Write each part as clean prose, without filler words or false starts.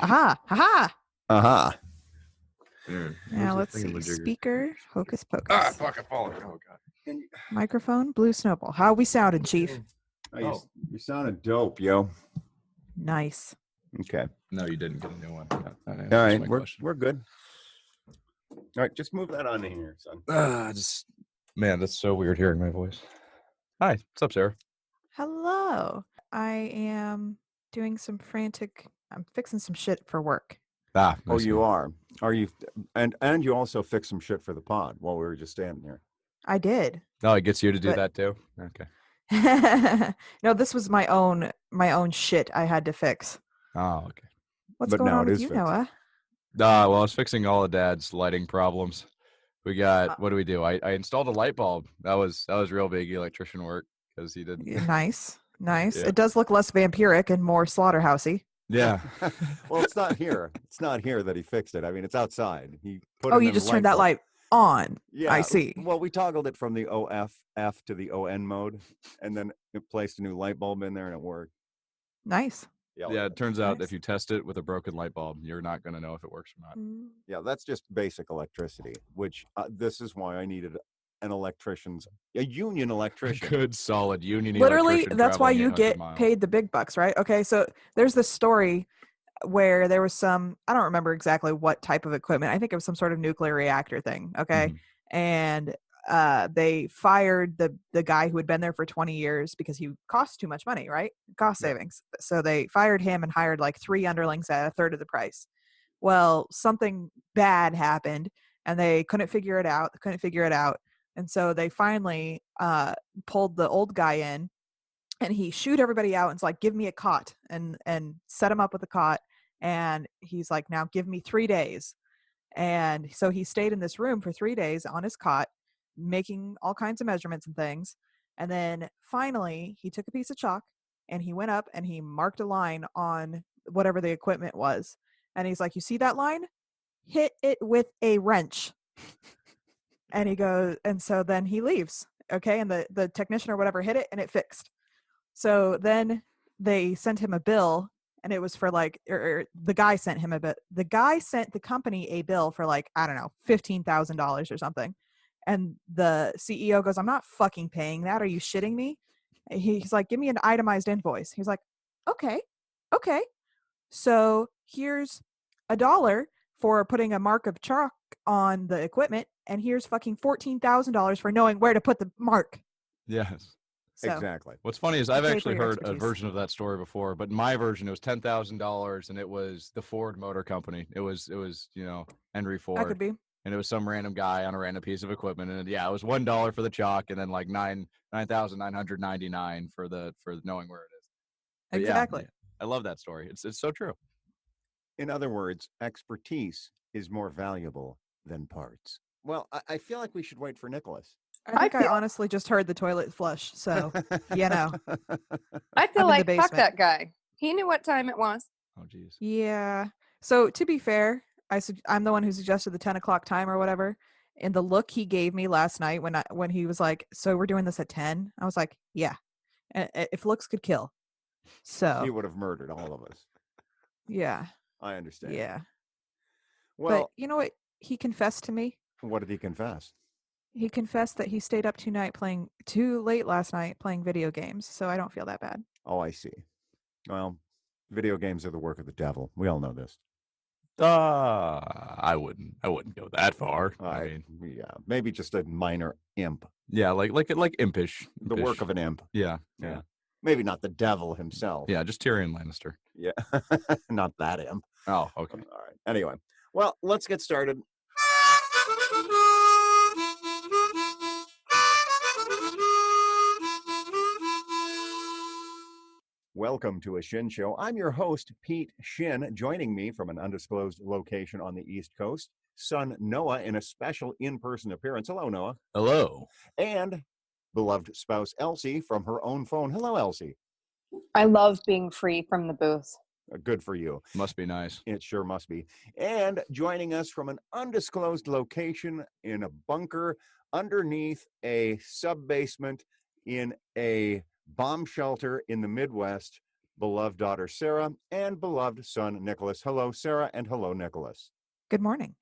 Aha! Aha! Aha. Now let's see. Speaker, hocus pocus. Ah, fucking falling. Oh, God. Microphone, blue snowball. How we sounding, Chief? Oh, you sounded dope, yo. Nice. Okay. No, you didn't get a new one. That All answers right, my question. we're good. All right, just move that on here, son. Man, that's so weird hearing my voice. Hi, what's up, Sarah? Hello. I am doing some I'm fixing some shit for work. Ah, Oh, you are. Are you? And you also fixed some shit for the pod while we were just standing here. I did. Oh, it gets you to do But- that too? Okay. No, this was my own shit I had to fix. Oh, okay. What's But going now on it with is you, fixed. Noah? Well, I was fixing all of Dad's lighting problems. We got what do we do? I installed a light bulb. That was real big electrician work because he didn't. Nice. Nice. Yeah. It does look less vampiric and more slaughterhousey. Yeah. Well, it's not here. It's not here that he fixed it. I mean, it's outside. He put. Oh, in you a just turned that bulb. light on. Yeah, I see. Well, we toggled it from the OFF to the ON mode, and then it placed a new light bulb in there, and it worked. Nice. Yeah, it turns out Nice. if you test it with a broken light bulb, you're not going to know if it works or not. Yeah, that's just basic electricity, which this is why I needed a union electrician. Good, solid union Literally, electrician that's why traveling you 800 get miles. paid the big bucks, right? Okay, so there's this story where there was I don't remember exactly what type of equipment. I think it was some sort of nuclear reactor thing, okay? And they fired the guy who had been there for 20 years because he cost too much money, right? Cost savings. So they fired him and hired like 3 underlings at a third of the price. Well, something bad happened and they couldn't figure it out. And so they finally pulled the old guy in, and he shooed everybody out and was like, give me a cot, and set him up with a cot. And he's like, now give me 3 days. And so he stayed in this room for 3 days on his cot, making all kinds of measurements and things. And then finally he took a piece of chalk and he went up and he marked a line on whatever the equipment was. And he's like, you see that line? Hit it with a wrench. And he goes, and so then he leaves. Okay. And the technician or whatever hit it and it fixed. So then they sent him a bill, and it was for like, or the guy sent him a bit. The guy sent the company a bill for like, I don't know, $15,000 or something. And the CEO goes, I'm not fucking paying that. Are you shitting me? And he's like, give me an itemized invoice. He's like, okay. So here's $1 for putting a mark of chalk on the equipment, and here's fucking $14,000 for knowing where to put the mark. Yes. So, Exactly. What's funny is I've Pay for actually your heard a expertise. version of that story before, but my version, it was $10,000, and it was the Ford Motor Company. It was Henry Ford. that could be. And it was some random guy on a random piece of equipment, and yeah, it was $1 for the chalk, and then like $9,999 for knowing where it is. But yeah, Exactly. I love that story. It's so true. In other words, expertise is more valuable than parts. Well, I feel like we should wait for Nicholas. I think I honestly just heard the toilet flush. So, you know. I feel I'm in the like fuck basement. that guy. He knew what time it was. Oh, geez. Yeah. So to be fair, I'm the one who suggested the 10 o'clock time or whatever. And the look he gave me last night when he was like, so we're doing this at 10, I was like, yeah. If looks could kill. So He would have murdered all of us. yeah. I understand. Yeah. Well, But you know what? He confessed to me. what did he confess? He confessed that he stayed up too late last night playing video games. So I don't feel that bad. Oh, I see. Well, video games are the work of the devil. We all know this. I wouldn't go that far. I mean, yeah, maybe just a minor imp. yeah, like impish. The work of an imp. Yeah. Maybe not the devil himself. Yeah, just Tyrion Lannister. Yeah. Not that imp. Oh, okay. All right. Anyway, well, let's get started. Welcome to A Shin Show. I'm your host, Pete Shin. Joining me from an undisclosed location on the East Coast, son Noah in a special in-person appearance. Hello, Noah. Hello. And beloved spouse Elsie from her own phone. Hello, Elsie. I love being free from the booth. Good for you. Must be nice. It sure must be. And joining us from an undisclosed location in a bunker underneath a sub-basement in a bomb shelter in the Midwest, beloved daughter Sara, and beloved son Nicholas. Hello, Sara, and hello, Nicholas. Good morning.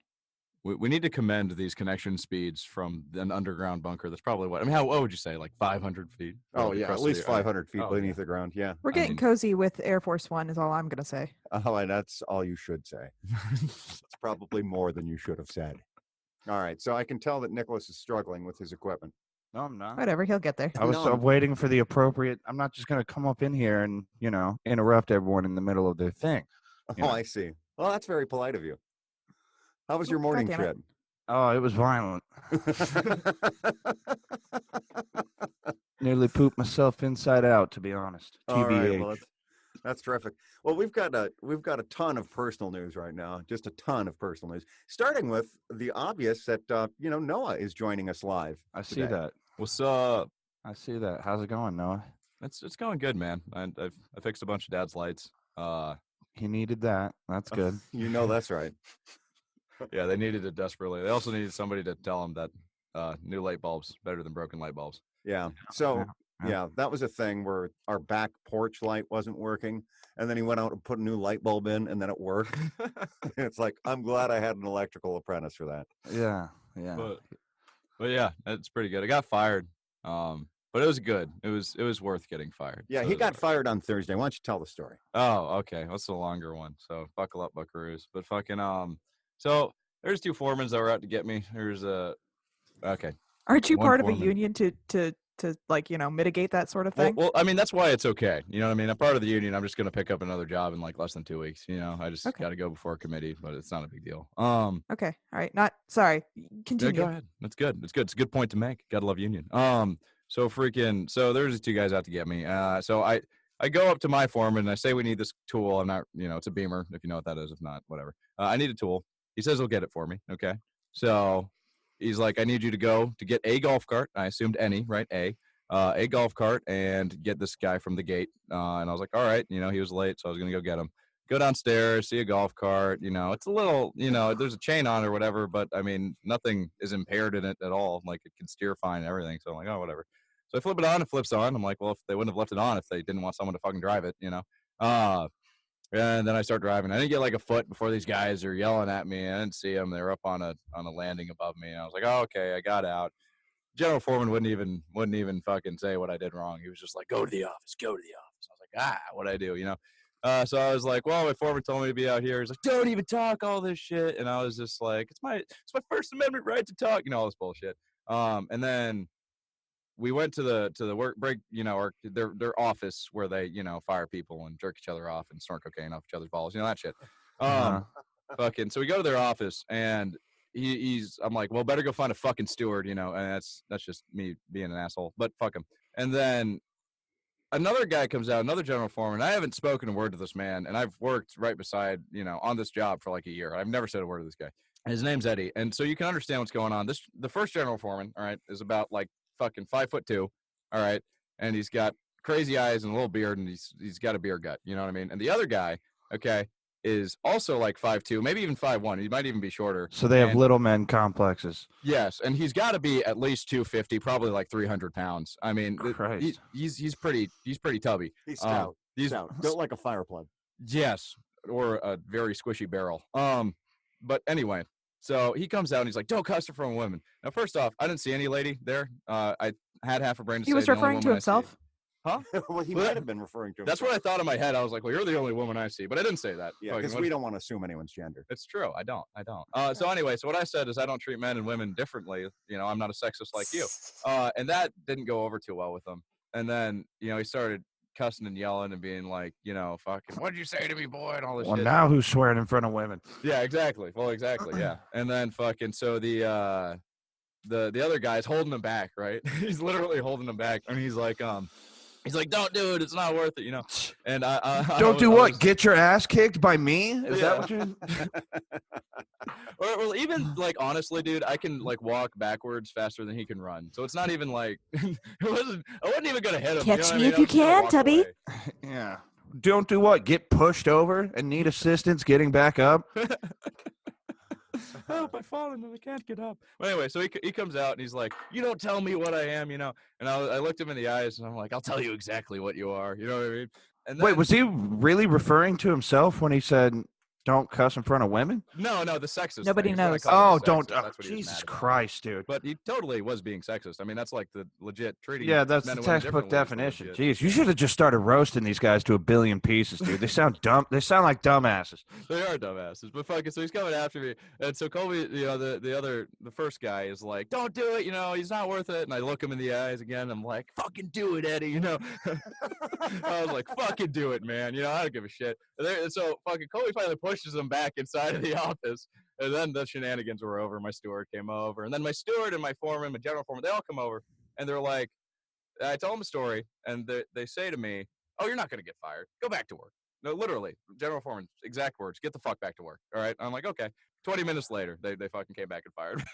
We need to commend these connection speeds from an underground bunker. That's probably what I mean. What would you say, like 500 feet? Oh yeah, at least 500 feet Oh, beneath the ground. Yeah. We're getting cozy with Air Force One is all I'm going to say. Oh, and that's all you should say. It's probably more than you should have said. All right, so I can tell that Nicholas is struggling with his equipment. No, I'm not. Whatever, he'll get there. I was waiting for the appropriate. I'm not just going to come up in here and, interrupt everyone in the middle of their thing. Oh, I see. Well, that's very polite of you. How was your morning trip? Oh, it was violent. Nearly pooped myself inside out, to be honest. All TBH. right, well, that's terrific. Well, we've got a ton of personal news right now, just a ton of personal news. Starting with the obvious that Noah is joining us live. I see that. What's up? I see that. How's it going, Noah? It's going good, man. I fixed a bunch of Dad's lights. He needed that. That's good. That's right. Yeah, they needed it desperately. They also needed somebody to tell them that new light bulbs better than broken light bulbs. Yeah. So that was a thing where our back porch light wasn't working, and then he went out and put a new light bulb in, and then it worked. It's like, I'm glad I had an electrical apprentice for that. Yeah. But yeah, it's pretty good. I got fired, but it was good. It was worth getting fired. Yeah, so he got fired on Thursday. Why don't you tell the story? Oh, okay. That's the longer one. So buckle up, buckaroos. But fucking so there's two foremans that were out to get me. There's okay. Aren't you part of a union to mitigate that sort of thing? Well, I mean, that's why it's okay. You know what I mean? I'm part of the union. I'm just going to pick up another job in like less than 2 weeks. I just got to go before a committee, but it's not a big deal. Okay. All right. Sorry. Continue. Go ahead. That's good. It's good. It's a good point to make. Got to love union. So there's two guys out to get me. So I go up to my foreman and I say, we need this tool. I'm not, it's a beamer, if you know what that is. If not, whatever. I need a tool. He says he'll get it for me. Okay. So he's like, I need you to go to get a golf cart. I assumed any, right? A golf cart and get this guy from the gate. And I was like, all right, he was late, so I was going to go get him. Go downstairs, see a golf cart. It's a little, there's a chain on it or whatever, but I mean, nothing is impaired in it at all. Like it can steer fine and everything. So I'm like, oh, whatever. So I flip it on, it flips on. I'm like, well, if they wouldn't have left it on if they didn't want someone to fucking drive it, And then I start driving. I didn't get like a foot before these guys are yelling at me. I didn't see them. They were up on a landing above me. And I was like, oh, okay, I got out. General foreman wouldn't even fucking say what I did wrong. He was just like, go to the office. I was like, what'd I do? So I was like, well, my foreman told me to be out here. He's like, don't even talk all this shit. And I was just like, it's my First Amendment right to talk, all this bullshit. And then we went to the work break, or their office where they, fire people and jerk each other off and snort cocaine off each other's balls, that shit. Fucking. So we go to their office and I'm like, well, better go find a fucking steward, and that's just me being an asshole. But fuck him. And then another guy comes out, another general foreman. I haven't spoken a word to this man, and I've worked right beside, on this job for like a year. I've never said a word to this guy. His name's Eddie, and so you can understand what's going on. The first general foreman, all right, is about like fucking 5'2", all right, and he's got crazy eyes and a little beard, and he's got a beer gut, you know what I mean? And the other guy, okay, is also like 5'2", maybe even 5'1". He might even be shorter. So they have little men complexes. Yes, and he's got to be at least 250, probably like 300 pounds. I mean, he's pretty tubby. He's stout. He's stout. Built like a fire plug. Yes, or a very squishy barrel. But anyway, so he comes out and he's like, don't cuss from women. Now, first off, I didn't see any lady there. I had half a brain to say. He was referring to himself. Huh? Well, he might have been referring to himself. That's what I thought in my head. I was like, well, you're the only woman I see. But I didn't say that. Yeah, because we don't want to assume anyone's gender. It's true. I don't. So anyway, so what I said is I don't treat men and women differently. I'm not a sexist like you. And that didn't go over too well with him. And then, he started cussing and yelling and being like, fucking, what'd you say to me, boy? And all this shit. Well, now who's swearing in front of women? Yeah, exactly. Well, exactly. Yeah. And then fucking, so the other guy's holding him back, right? He's literally holding him back. And he's like, don't do it. It's not worth it, And don't do what? Get your ass kicked by me? Is that what you're? Well, even like honestly, dude, I can like walk backwards faster than he can run. So it's not even like I wasn't even gonna hit him. Catch me if you can, Tubby. Yeah. Don't do what? Get pushed over and need assistance getting back up? Help, I've fallen and I can't get up. But anyway, so he comes out and he's like, you don't tell me what I am, And I looked him in the eyes and I'm like, I'll tell you exactly what you are. You know what I mean? And Wait, then- was he really referring to himself when he said, "Don't cuss in front of women"? No, the sexist. Nobody thing is what I knows. call Oh, it, don't! sexist. That's what he was Jesus mad about. Christ, dude. But he totally was being sexist. I mean, that's like the legit treating. Yeah, that's men the and women textbook differently is the definition. legit- Jeez, you should have just started roasting these guys to a billion pieces, dude. They sound dumb. They sound like dumbasses. They are dumbasses, but fucking. So he's coming after me, and so Colby, the first guy is like, "Don't do it, he's not worth it." And I look him in the eyes again. I'm like, "Fucking do it, Eddie," I was like, "Fucking do it, man." I don't give a shit. And so fucking Colby finally pushes him back inside of the office, and then the shenanigans were over. My steward came over, and then my steward and my foreman, my general foreman, they all come over, and they're like, I tell them a story, and they say to me, "Oh, you're not gonna get fired. Go back to work." No, literally, general foreman, exact words. "Get the fuck back to work." All right. I'm like, okay. 20 minutes later, they fucking came back and fired me.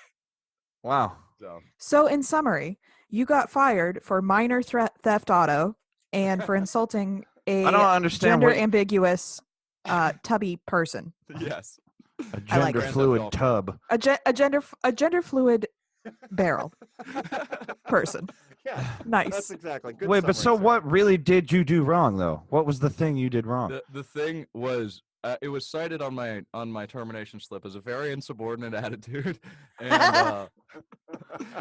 Wow. So in summary, you got fired for minor theft auto and for insulting I don't a understand gender what ambiguous tubby person. Yes. a I like gender it. fluid tub. A gender fluid barrel person. Yeah, Nice. that's exactly. Good Wait, but so summary, Sara. what really did you do wrong, though? What was the thing you did wrong? The thing was, it was cited on my termination slip as a very insubordinate attitude, and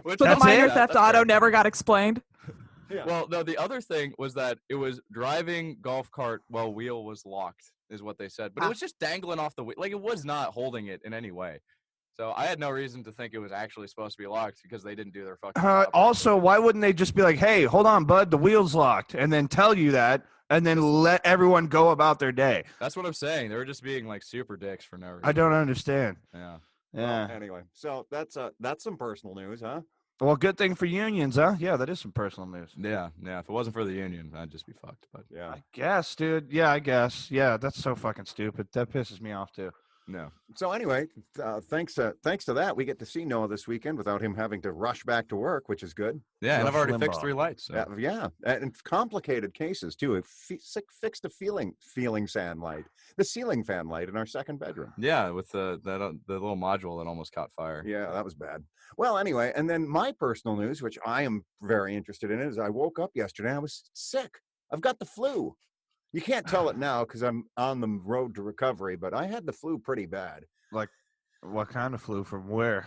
which So the That's minor it? theft That's auto fair. never got explained. Yeah. Well, no, the other thing was that it was driving golf cart while wheel was locked, is what they said. But it was just dangling off the wheel. Like, it was not holding it in any way. So I had no reason to think it was actually supposed to be locked because they didn't do their fucking job. Also, why wouldn't they just be like, "Hey, hold on, bud, the wheel's locked," and then tell you that, and then let everyone go about their day? That's what I'm saying. They were just being like super dicks for no reason. I don't understand. Yeah. Yeah. Well, anyway, so that's some personal news, huh? Well, good thing for unions, huh? Yeah, that is some personal news. Yeah. If it wasn't for the union, I'd just be fucked. But Yeah. I guess, dude. Yeah, I guess. Yeah, that's so fucking stupid. That pisses me off too. no. So anyway, thanks to that, we get to see Noah this weekend without him having to rush back to work, which is good. Yeah, and I've Rush already fixed Limbaugh. 3 lights. So. Yeah, and complicated cases too. It fixed a feeling fan light, the ceiling fan light in our second bedroom. Yeah, with the little module that almost caught fire. Yeah, that was bad. Well, anyway, and then my personal news, which I am very interested in, is I woke up yesterday and I was sick. I've got the flu. You can't tell it now because I'm on the road to recovery, but I had the flu pretty bad. Like, what kind of flu from where?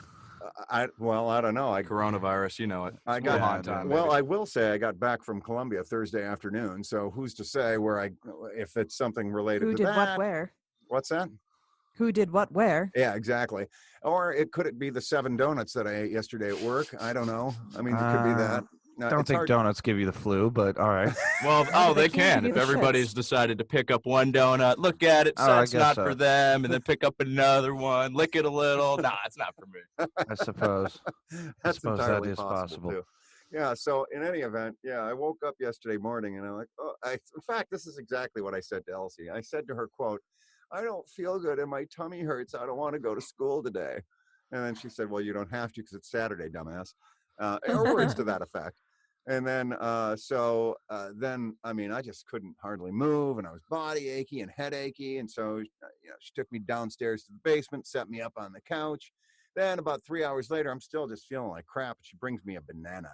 I don't know. Coronavirus, you know it. I It's got Wuhan time, well. baby. I will say I got back from Colombia Thursday afternoon. So who's to say if it's something related Who to did that? what where? What's that? Who did what where? Yeah, exactly. Or could it be the 7 donuts that I ate yesterday at work? I don't know. I mean, it could be that. I don't It's think hard- donuts give you the flu, but all right. Well, They they can can. give If you the everybody's shits. decided to pick up one donut, look at it, Oh, I it's guess not so. for them, and then pick up another one, lick it a little. Nah, it's not for me. I suppose. That's suppose that entirely is possible. too. Yeah. So in any event, yeah, I woke up yesterday morning and I'm like, in fact, this is exactly what I said to Elsie. I said to her, quote, "I don't feel good and my tummy hurts. I don't want to go to school today." And then she said, "Well, you don't have to because it's Saturday, dumbass." Or words to that effect. And then, then, I mean, I just couldn't hardly move and I was body achy and head achy. And so, she took me downstairs to the basement, set me up on the couch. Then about 3 hours later, I'm still just feeling like crap. And she brings me a banana,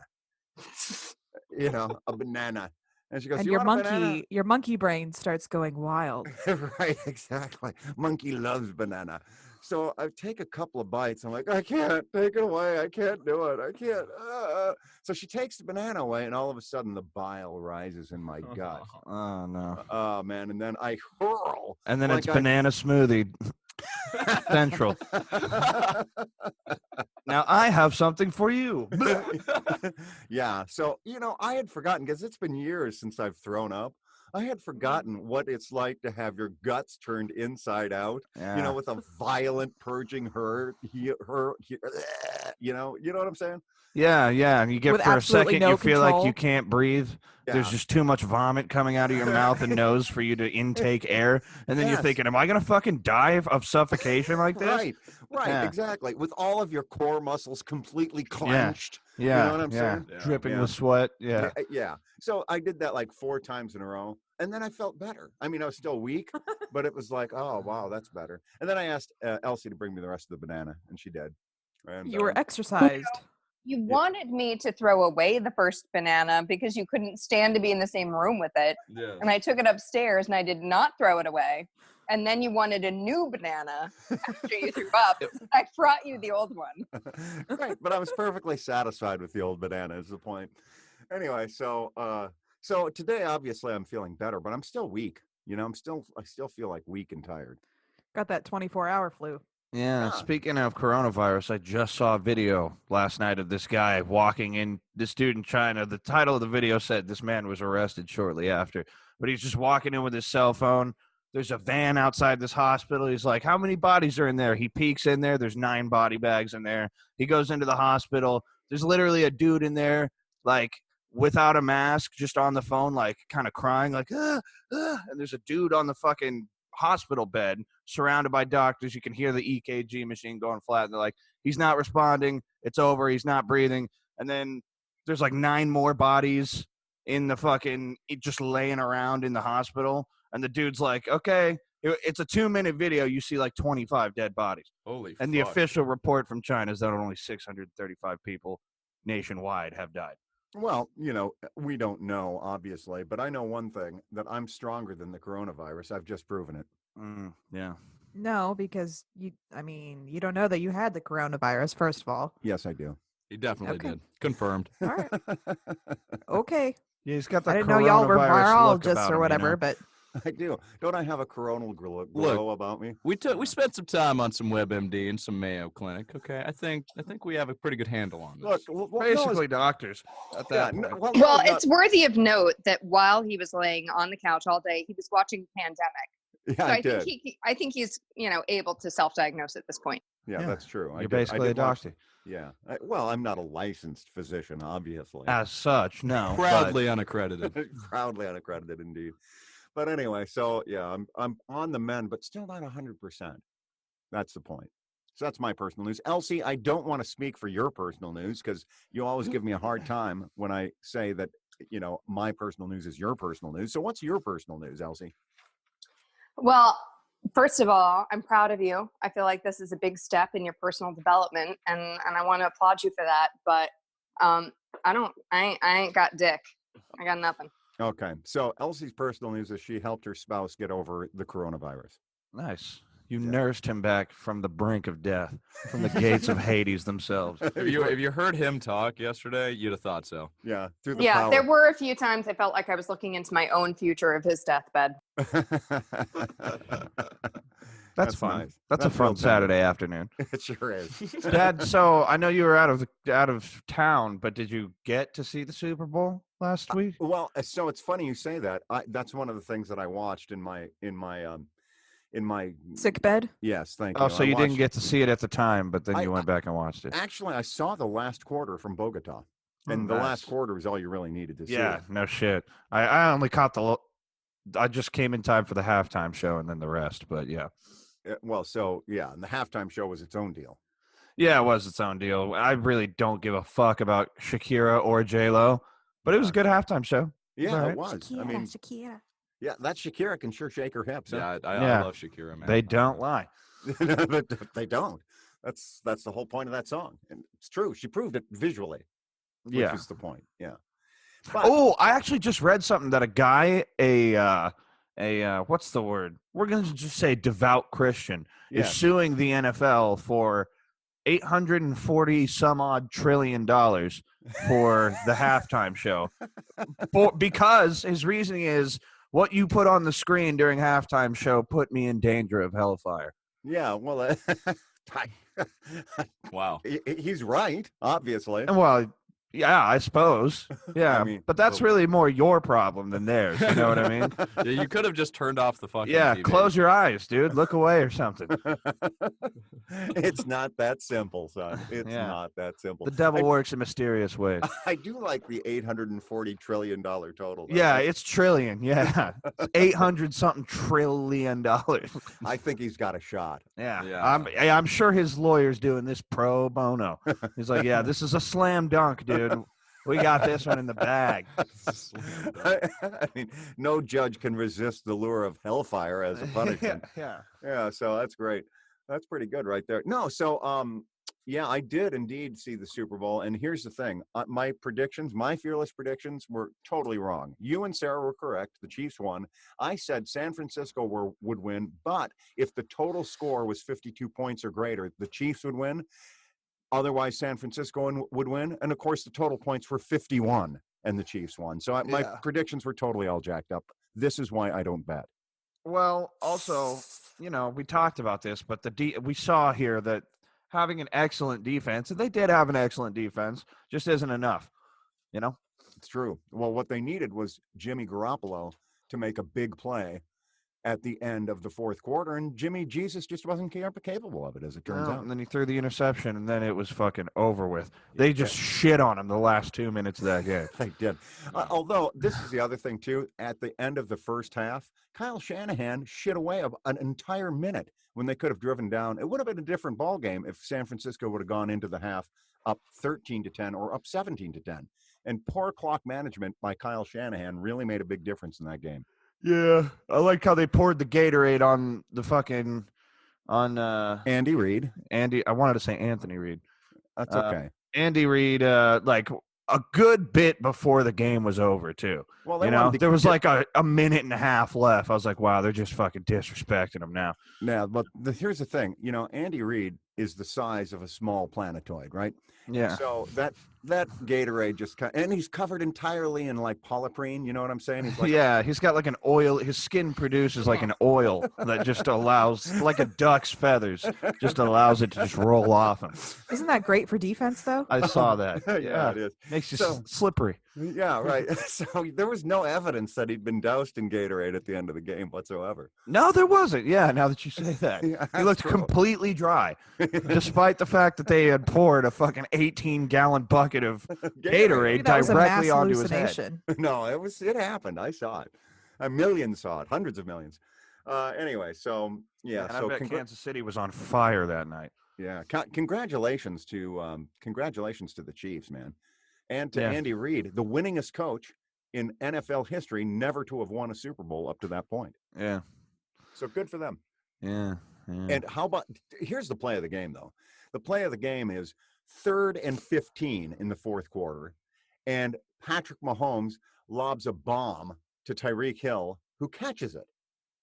a banana. And she goes, And "You your want a banana?" your monkey brain starts going wild. Right, exactly. Monkey loves banana. So I take a couple of bites. I'm like, "I can't take it away. I can't do it. I can't." So she takes the banana away, and all of a sudden the bile rises in my gut. Oh, no. Oh man! And then I hurl. And then like it's banana smoothie central. Now I have something for you. Yeah. So I had forgotten because it's been years since I've thrown up. I had forgotten what it's like to have your guts turned inside out. Yeah. With a violent purging her. You know what I'm saying? Yeah, and you get With for a absolutely second no you feel like control. you can't breathe. There's Yeah. just too much vomit coming out of your mouth and nose for you to intake air, and then you're Yes. thinking, "Am I gonna fucking die of suffocation like this?" Right, Yeah. exactly. With all of your core muscles completely clenched. Yeah, know what I'm saying? Yeah. dripping Yeah. with sweat. Yeah, Yeah. So I did that like 4 times in a row, and then I felt better. I mean, I was still weak, but it was like, oh wow, that's better. And then I asked Elsie to bring me the rest of the banana, and she did. And You were exercised. You wanted me to throw away the first banana because you couldn't stand to be in the same room with it. Yeah. And I took it upstairs and I did not throw it away. And then you wanted a new banana after you threw up. So I brought you the old one. Right, but I was perfectly satisfied with the old banana is the point. Anyway, so today obviously I'm feeling better, but I'm still weak. You know, I still feel like weak and tired. Got that 24-hour flu. Yeah, Yeah. speaking of coronavirus, I just saw a video last night of this guy walking in, this dude in China. The title of the video said this man was arrested shortly after, but he's just walking in with his cell phone. There's a van outside this hospital. He's like, how many bodies are in there? He peeks in there. There's 9 body bags in there. He goes into the hospital. There's literally a dude in there, like, without a mask, just on the phone, like, kind of crying, like, ah. And there's a dude on the fucking hospital bed surrounded by doctors. You can hear the EKG machine going flat, and they're like, he's not responding, it's over, he's not breathing. And then there's like 9 more bodies in the fucking just laying around in the hospital, and the dude's like, okay, it's a 2-minute video, you see like 25 dead bodies. Holy And the fuck. official report from China is that only 635 people nationwide have died. Well, you know, we don't know, obviously, but I know one thing, that I'm stronger than the coronavirus. I've just proven it. Yeah. No, because you don't know that you had the coronavirus, first of all. Yes, I do. He definitely Okay. did. Confirmed. All right. Okay. Yeah, he's got the I didn't know y'all were coronavirus look virologists about or him, whatever, you know? but I do. Don't I have a coronal glow about me? We spent some time on some WebMD and some Mayo Clinic. Okay, I think we have a pretty good handle on this. Look, Basically doctors at that point. Well, it's worthy of note that while he was laying on the couch all day, he was watching Pandemic. yeah, So I did. I think he's, able to self-diagnose at this point. Yeah, Yeah. that's true. You're basically a doctor. Yeah. Well, I'm not a licensed physician, obviously. As such, no. Proudly unaccredited. Proudly unaccredited, indeed. But anyway, so yeah, I'm on the mend, but still not 100%. That's the point. So that's my personal news. Elsie, I don't want to speak for your personal news because you always give me a hard time when I say that, my personal news is your personal news. So what's your personal news, Elsie? Well, first of all, I'm proud of you. I feel like this is a big step in your personal development, and I want to applaud you for that. But I ain't got dick. I got nothing. Okay, so Elsie's personal news is she helped her spouse get over the coronavirus. Nice. You nursed him back from the brink of death, from the gates of Hades themselves. If you heard him talk yesterday, you'd have thought so. Yeah, through the Yeah, power. there were a few times I felt like I was looking into my own future of his deathbed. That's fun. Nice. That's a real fun tender. Saturday afternoon. It sure is. Dad, so I know you were out of town, but did you get to see the Super Bowl last week? Well, so it's funny you say that. That's one of the things that I watched in my sick bed. Yes, thank you. Oh, so I you didn't watched get to see it at the time, but then I- you went back and watched it. Actually, I saw the last quarter from Bogota, and the nice. last quarter was all you really needed to see. Yeah, no shit. I only caught I just came in time for the halftime show and then the rest, but yeah. Well, so yeah, and the halftime show was its own deal. Yeah, it was its own deal. I really don't give a fuck about Shakira or J-Lo, but it was a good halftime show. Yeah, All right. it was. Shakira. Yeah, that Shakira can sure shake her hips. Yeah, Huh? I love Shakira, man. They don't lie. They don't. That's the whole point of that song, and it's true. She proved it visually. Which Yeah. is the point. Yeah. But, Oh, I actually just read something that a guy, what's the word? We're going to just say devout Christian, is yes. suing the NFL for $840 some odd trillion for the halftime show. Because his reasoning is what you put on the screen during halftime show put me in danger of hellfire. Yeah. Well, Wow. he's right, obviously. And well, yeah, I suppose. Yeah, I mean, but that's really more your problem than theirs. You know what I mean? Yeah, you could have just turned off the fucking Yeah, TV. close your eyes, dude. Look away or something. It's not that simple, son. It's Yeah. not that simple. The devil works in mysterious ways. I do like the $840 trillion total. Though. Yeah, it's trillion. Yeah, 800 something trillion dollars. I think he's got a shot. Yeah, Yeah. I'm sure his lawyer's doing this pro bono. He's like, yeah, this is a slam dunk, dude. We got this one in the bag. I mean, no judge can resist the lure of hellfire as a punishment. Yeah. Yeah, so that's great. That's pretty good right there. No, so Yeah, I did indeed see the Super Bowl. And here's the thing. My predictions, my fearless predictions were totally wrong. You and Sarah were correct. The Chiefs won. I said San Francisco would win, but if the total score was 52 points or greater, the Chiefs would win. Otherwise, San Francisco would win. And of course, the total points were 51 and the Chiefs won. So my predictions were totally all jacked up. This is why I don't bet. Well, also, we talked about this, but we saw here that having an excellent defense, and they did have an excellent defense, just isn't enough, It's true. Well, what they needed was Jimmy Garoppolo to make a big play at the end of the fourth quarter, and Jimmy Jesus just wasn't capable of it, as it turns out. And then he threw the interception, and then it was fucking over with. They just shit on him the last 2 minutes of that game. They did. Although, this is the other thing, too. At the end of the first half, Kyle Shanahan shit away an entire minute when they could have driven down. It would have been a different ball game if San Francisco would have gone into the half up 13-10 or up 17-10. And poor clock management by Kyle Shanahan really made a big difference in that game. Yeah, I like how they poured the Gatorade on the fucking Andy Reid. I wanted to say Anthony Reid. That's okay. Andy Reid, like a good bit before the game was over too. Well, there was like a minute and a half left. I was like, wow, they're just fucking disrespecting him now. Yeah, but here's the thing. Andy Reid is the size of a small planetoid, right? Yeah. So that Gatorade and he's covered entirely in like polyprene. You know what I'm saying? He's like, he's got like an oil. His skin produces like an oil that just allows, like a duck's feathers, just allows it to just roll off him. Isn't that great for defense, though? I saw that. Yeah, it is. Makes you slippery. Yeah, right. So there was no evidence that he'd been doused in Gatorade at the end of the game whatsoever. No, there wasn't. Yeah, now that you say that. Yeah, he looked completely dry, despite the fact that they had poured a fucking 18-gallon bucket of Gatorade directly onto his head. No, it happened. I saw it. Millions saw it. Hundreds of millions. Anyway, so yeah. And I bet Kansas City was on fire that night. Yeah. Congratulations to the Chiefs, man. And to Andy Reid, the winningest coach in NFL history never to have won a Super Bowl up to that point. Yeah. So good for them. Yeah. And here's the play of the game, though. The play of the game is 3rd and 15 in the fourth quarter, and Patrick Mahomes lobs a bomb to Tyreek Hill, who catches it.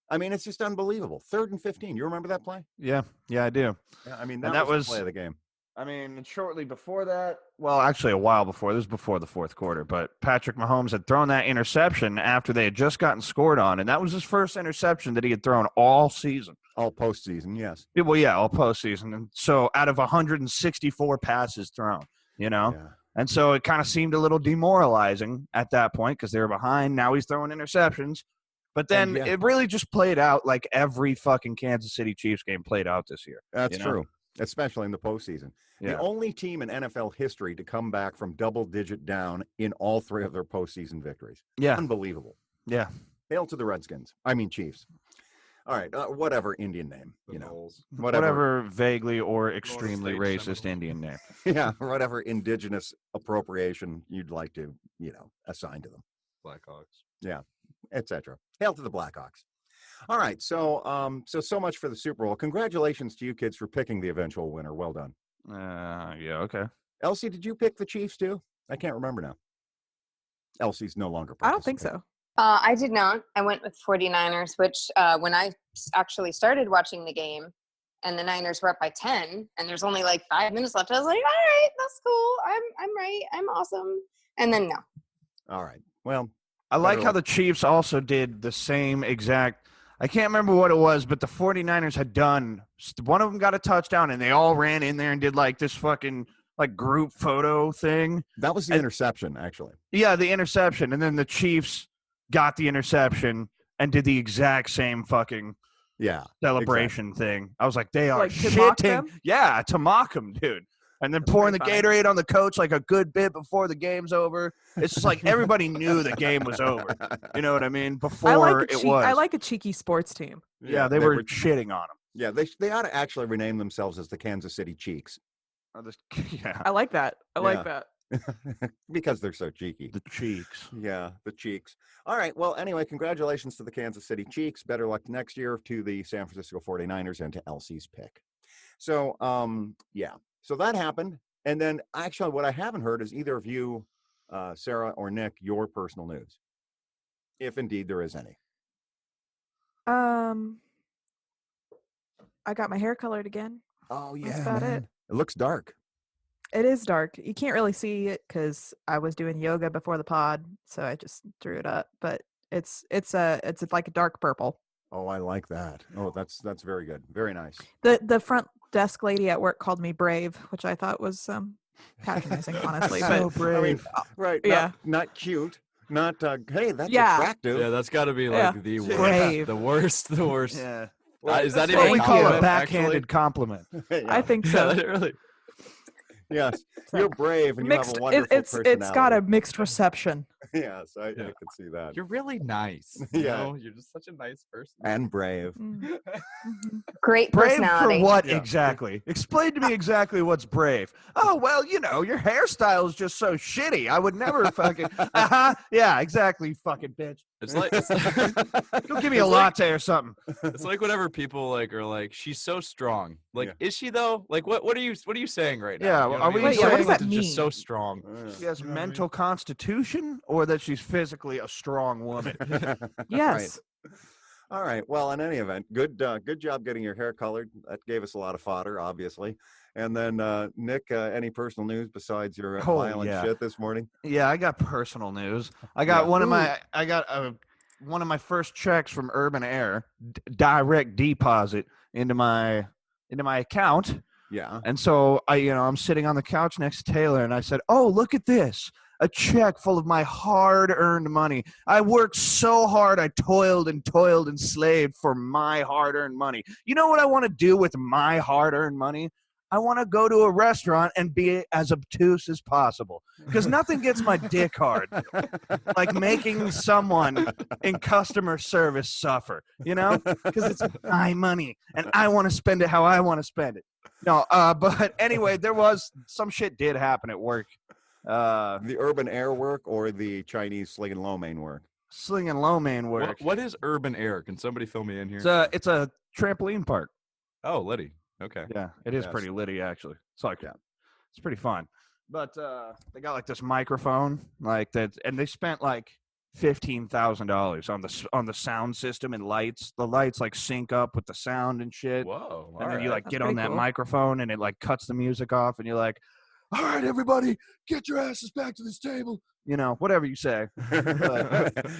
I mean, it's just unbelievable. 3rd and 15. You remember that play? Yeah, I do. Yeah, I mean, that was the play of the game. I mean, shortly before that, well, actually a while before, this was before the fourth quarter, but Patrick Mahomes had thrown that interception after they had just gotten scored on, and that was his first interception that he had thrown all season. All postseason, yes. Well, yeah, all postseason. And so out of 164 passes thrown, Yeah. And so it kind of seemed a little demoralizing at that point because they were behind. Now he's throwing interceptions. But then it really just played out like every fucking Kansas City Chiefs game played out this year. That's true, especially in the postseason. Yeah. The only team in NFL history to come back from double-digit down in all 3 of their postseason victories. Yeah. Unbelievable. Yeah. Hail to the Redskins. I mean, Chiefs. All right. Whatever Indian name, Whatever vaguely or extremely racist Indian name. Yeah. Whatever indigenous appropriation you'd like to, assign to them. Blackhawks. Yeah. Etc. Hail to the Blackhawks. All right. So much for the Super Bowl. Congratulations to you kids for picking the eventual winner. Well done. Yeah. Okay. Elsie, did you pick the Chiefs too? I can't remember now. Elsie's no longer I don't think so. I did not. I went with 49ers, which when I actually started watching the game and the Niners were up by 10 and there's only like 5 minutes left, I was like, all right, that's cool. I'm right. I'm awesome. And then no. All right. Well, I like how the Chiefs also did the same exact. I can't remember what it was, but the 49ers had done. One of them got a touchdown, and they all ran in there and did like this fucking like group photo thing. That was the interception, actually. Yeah, the interception. And then the Chiefs got the interception and did the exact same fucking celebration thing. I was like, they are shitting. Yeah, to mock them, dude. And then pouring the Gatorade on the coach like a good bit before the game's over. It's just like everybody knew the game was over. You know what I mean? Before I like a cheeky sports team. Yeah, they were shitting on them. Yeah, they ought to actually rename themselves as the Kansas City Cheeks. Yeah, I like that. I like that. Because they're so cheeky. The Cheeks. Yeah, the Cheeks. All right. Well, anyway, congratulations to the Kansas City Cheeks. Better luck next year to the San Francisco 49ers and to Elsie's pick. So, So that happened. And then actually what I haven't heard is either of you, Sarah or Nick, your personal news. If indeed there is any. I got my hair colored again. Oh yeah, That's about it. It looks dark. It is dark. You can't really see it because I was doing yoga before the pod, so I just threw it up. But it's like a dark purple. Oh, I like that. Oh, that's very good. Very nice. The front desk lady at work called me brave, which I thought was patronizing, honestly. So But brave. I mean, right. Yeah. Not cute. Not hey, that's Yeah. attractive. Yeah, that's got to be Yeah. like the Brave. worst. The worst. Yeah. Is that That's even what we a call a compliment, backhanded actually? compliment. Yeah. I think Yeah, so. really. Yes. You're brave and you have Mixed. a wonderful personality. It's got a mixed reception. Yes, I Yeah. can see that. You're really nice. Yeah. You're just such a nice person. And brave. Mhm. Great Brave personality. for what Yeah. exactly? Explain to me exactly what's brave. Oh, well, your hairstyle is just so shitty. I would never fucking. Yeah, exactly, fucking bitch. It's like Go give me a It's like- latte or something. it's like whenever people are like, she's so strong. Like, Yeah. is she though? Like, what are you saying right now? Yeah, You know are what I we mean? Wait, Like, yeah, what does someone that that's just so mean? strong. She has You know what I mean? mental constitution, or that she's physically a strong woman. Yes. All right. Well, in any event, good job getting your hair colored. That gave us a lot of fodder, obviously. And then Nick, any personal news besides your Oh, violent yeah. shit this morning? Yeah, I got personal news. I got Yeah. one of my first checks from Urban Air, direct deposit into my account. Yeah. And so I'm sitting on the couch next to Taylor, and I said, "Oh, look at this. A check full of my hard-earned money. I worked so hard. I toiled and slaved for my hard-earned money. You know what I want to do with my hard-earned money? I want to go to a restaurant and be as obtuse as possible, because nothing gets my dick hard like making someone in customer service suffer, because it's my money and I want to spend it how I want to spend it. No, but anyway, there was some shit did happen at work. The urban air work or the Chinese sling and lo mein work? Sling and lo mein work. What is urban air? Can somebody fill me in here? It's a trampoline park. Oh, Liddy. Okay. Yeah, it is Yes. pretty litty actually. It's like Yeah. it's pretty fun. But they got like this microphone like that, and they spent like $15,000 on the sound system and lights. The lights like sync up with the sound and shit. Whoa. And then you like That's get on pretty that cool. microphone and it like cuts the music off, and you're like, "All right, everybody, get your asses back to this table." Whatever you say.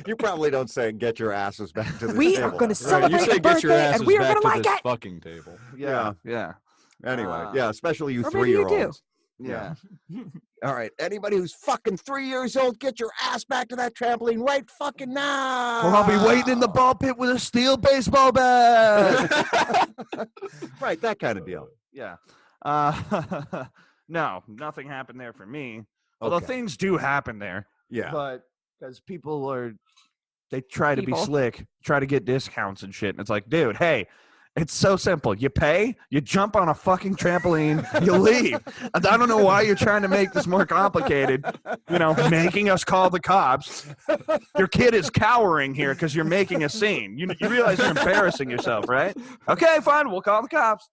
You probably don't say "get your asses back to the We table." are going to Right, celebrate you say a get your birthday, asses and we are back going to to like this it. fucking table. Yeah. Anyway, Uh, yeah, especially you or maybe you do. 3-year-olds. Yeah. All right, anybody who's fucking 3 years old, get your ass back to that trampoline right fucking now. Well, I'll be waiting in the ball pit with a steel baseball bat. Right, that kind of deal. Yeah. No, nothing happened there for me. Although Okay. things do happen there. Yeah. But because people they try to be People. slick, try to get discounts and shit. And it's like, dude, hey, it's so simple. You pay, you jump on a fucking trampoline, you leave. And I don't know why you're trying to make this more complicated, making us call the cops. Your kid is cowering here because you're making a scene. You realize you're embarrassing yourself, right? Okay, fine, we'll call the cops.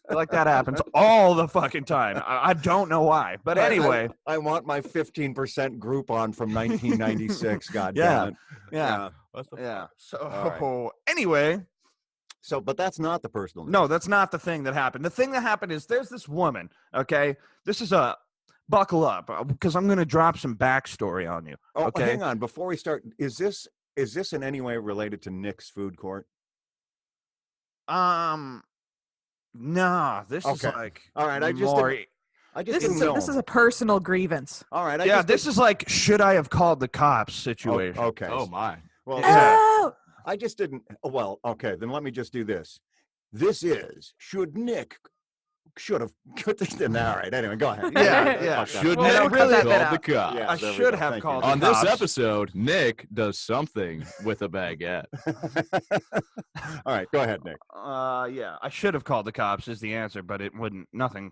Like that happens all the fucking time. I don't know why. But anyway. I want my 15% Groupon from 1996. God Yeah. damn it. Yeah. What the Yeah. So All anyway. So, but that's not the personal news. No, that's not the thing that happened. The thing that happened is there's this woman, okay? This is buckle up, because I'm going to drop some backstory on you. Oh, Okay. hang on. Before we start, is this in any way related to Nick's food court? Nah, this is Okay. like All right, I just more, didn't know. This is a personal grievance. All right. yeah, this is like should I have called the cops situation. Okay. Oh my. Well, Yeah. Oh, I just didn't. Well, okay. Then let me just do this. This is should have. All right. Anyway, go ahead. Yeah. Fuck that. Should Well, Nick we'll cut have that bit called out. the cops? Yeah, I there we should go. have Thank called you. On the this cops. episode, Nick does something with a baguette. All right. Go ahead, Nick. Yeah, I should have called the cops is the answer, but nothing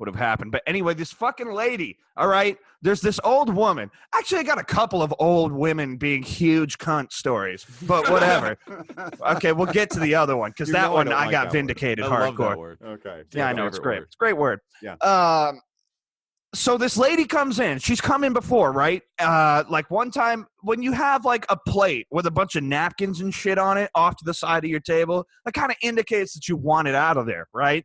would have happened. But anyway, this fucking lady, all right, there's this old woman. Actually, I got a couple of old women being huge cunt stories, but whatever. Okay, we'll get to the other one because that one I got vindicated hardcore. I love that word. Okay. Yeah, I know, it's great. Word. It's a great word. Yeah. So this lady comes in. She's come in before, right? Like one time when you have like a plate with a bunch of napkins and shit on it off to the side of your table, that kind of indicates that you want it out of there, right?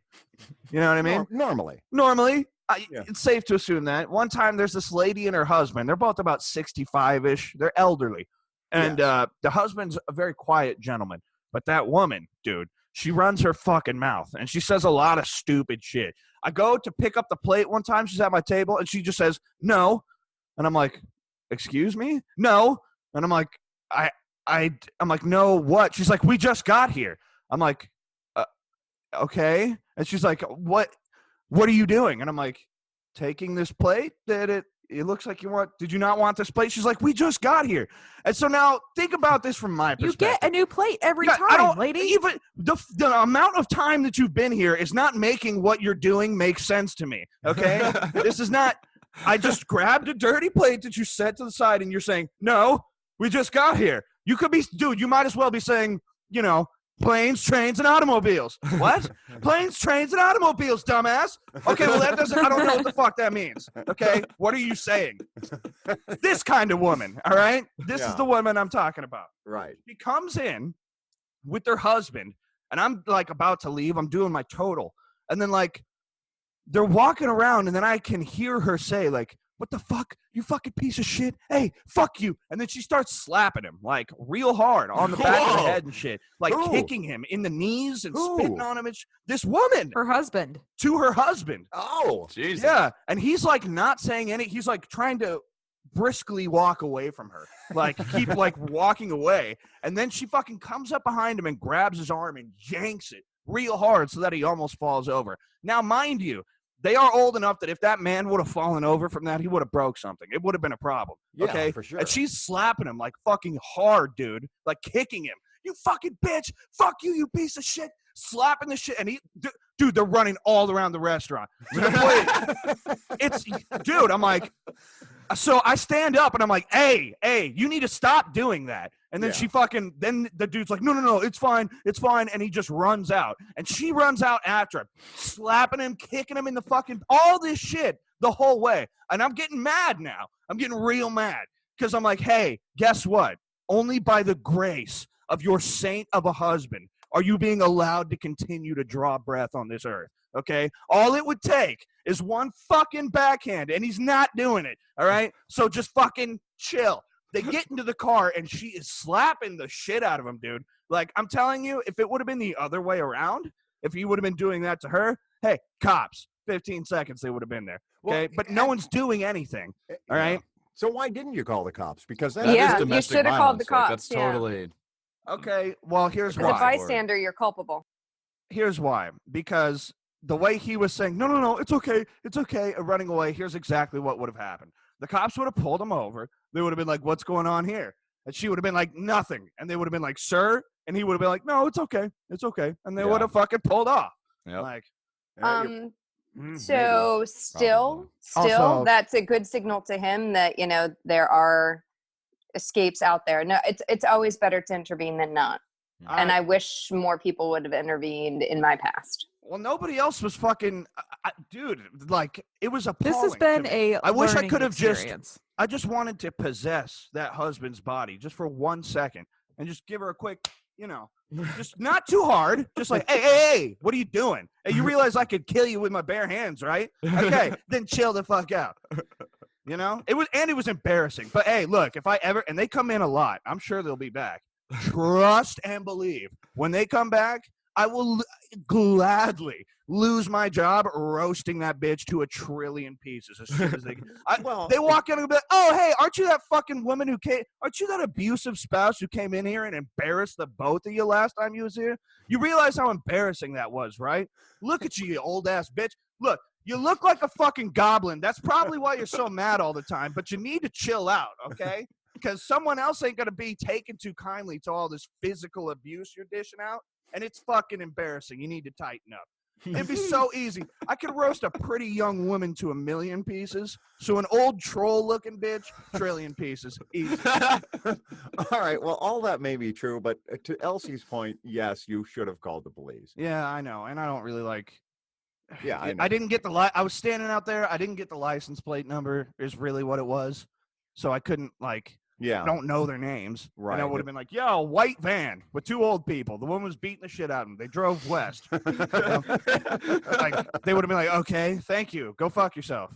You know what I mean? Normally. It's safe to assume that. One time there's this lady and her husband. They're both about 65-ish. They're elderly. And the husband's a very quiet gentleman. But that woman, dude, she runs her fucking mouth. And she says a lot of stupid shit. I go to pick up the plate one time. She's at my table. And she just says, no. And I'm like, excuse me? No. And I'm like, I'm like, no, what? She's like, we just got here. I'm like, okay. And she's like, what are you doing? And I'm like, taking this plate that it looks like did you not want this plate? She's like, we just got here. And so now think about this from my perspective. You get a new plate every time, lady. Even the amount of time that you've been here is not making what you're doing make sense to me. Okay. This is not, I just grabbed a dirty plate that you set to the side and you're saying, no, we just got here. You could be, dude, you might as well be saying, you know, planes, trains, and automobiles. What? Planes, trains, and automobiles, dumbass. Okay, well, that doesn't, I don't know what the fuck that means. Okay, what are you saying? This kind of woman, all right? This is the woman I'm talking about. Right. She comes in with their husband, and I'm, like, about to leave. I'm doing my total. And then, like, they're walking around, and then I can hear her say, like, what the fuck? You fucking piece of shit. Hey, fuck you. And then she starts slapping him, like, real hard on the back of the head and shit. Like, kicking him in the knees and spitting on him. And this woman. Her husband. To her husband. Oh. Jesus. Yeah. And he's, like, not saying any. He's, like, trying to briskly walk away from her. Like, keep, like, walking away. And then she fucking comes up behind him and grabs his arm and yanks it real hard so that he almost falls over. Now, mind you, they are old enough that if that man would have fallen over from that, he would have broke something. It would have been a problem. Yeah, okay? for sure. And she's slapping him like fucking hard, dude. Like kicking him. You fucking bitch. Fuck you, you piece of shit. Slapping the shit. And he, dude, they're running all around the restaurant. To the point, dude, I'm like, so I stand up and I'm like, hey, you need to stop doing that. And then then the dude's like, no, it's fine. And he just runs out. And she runs out after him, slapping him, kicking him in the fucking, all this shit the whole way. And I'm getting mad now. I'm getting real mad because I'm like, hey, guess what? Only by the grace of your saint of a husband are you being allowed to continue to draw breath on this earth. Okay? All it would take is one fucking backhand, and he's not doing it. All right? So just fucking chill. They get into the car, and she is slapping the shit out of him, dude. Like, I'm telling you, if it would have been the other way around, if he would have been doing that to her, hey, cops, 15 seconds, they would have been there. Okay? But no one's doing anything. All right? So why didn't you call the cops? Because that Yeah, is you domestic should have called the violence. Like, cops. that's totally. Okay, well, here's As a why. bystander, you're culpable. Here's why. Because the way he was saying, no, it's okay, and running away, here's exactly what would have happened. The cops would have pulled him over. They would have been like, what's going on here? And she would have been like, nothing. And they would have been like, sir? And he would have been like, no, it's okay. And they would have fucking pulled off. Yep. Like, So still, Also- that's a good signal to him that, you know, there are escapes out there. No, it's always better to intervene than not. And I wish more people would have intervened in my past. well, nobody else was fucking, dude, like, it was appalling. This has to been me. a I wish I learning could have experience. I just wanted to possess that husband's body just for 1 second and just give her a quick, you know, just not too hard. Just like, hey, what are you doing? Hey, you realize I could kill you with my bare hands, right? Okay, then chill the fuck out. You know, it was embarrassing. But hey, look, if I ever, and they come in a lot, I'm sure they'll be back. Trust and believe. When they come back, I will gladly lose my job roasting that bitch to 1 trillion pieces as soon as they they walk in and be like, oh, hey, aren't you that fucking woman who came, aren't you that abusive spouse who came in here and embarrassed the both of you last time you was here? You realize how embarrassing that was, right? Look at you old ass bitch. Look, you look like a fucking goblin. That's probably why you're so mad all the time, but you need to chill out, okay? Because someone else ain't going to be taken too kindly to all this physical abuse you're dishing out, and it's fucking embarrassing. You need to tighten up. It'd be so easy. I could roast a pretty young woman to 1,000,000 pieces. So an old troll-looking bitch, 1,000,000,000 pieces. Easy. All right. Well, all that may be true, but to Elsie's point, yes, you should have called the police. Yeah, I know. And I don't really like... Yeah, I know. I didn't get the... I was standing out there. I didn't get the license plate number is really what it was. So I couldn't, like... Yeah. I don't know their names. Right. And I would have been like, yo, white van with 2 old people. The woman was beating the shit out of them. They drove west. Like, they would have been like, okay, thank you. Go fuck yourself.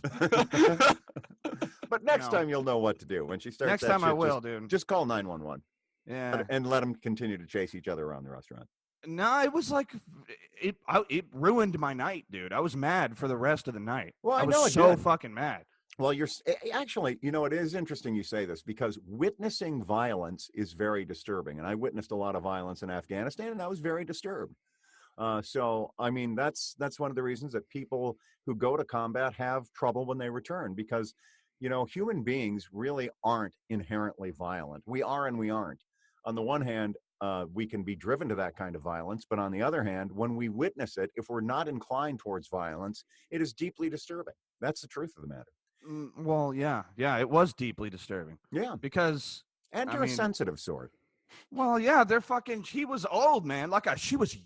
But next time you'll know what to do. When she starts Next that time shit, I will, dude. Just call 911. Yeah. And let them continue to chase each other around the restaurant. No, it was like, it ruined my night, dude. I was mad for the rest of the night. Well, I was know it so did. fucking mad. Well, you're actually, you know, it is interesting you say this because witnessing violence is very disturbing. And I witnessed a lot of violence in Afghanistan and I was very disturbed. So, I mean, that's one of the reasons that people who go to combat have trouble when they return because, you know, human beings really aren't inherently violent. We are and we aren't. On the one hand, we can be driven to that kind of violence. But on the other hand, when we witness it, if we're not inclined towards violence, it is deeply disturbing. That's the truth of the matter. Well, yeah, it was deeply disturbing. Yeah. Because... And you're a sensitive sort. Well, yeah, they're fucking... She was old, man. She was...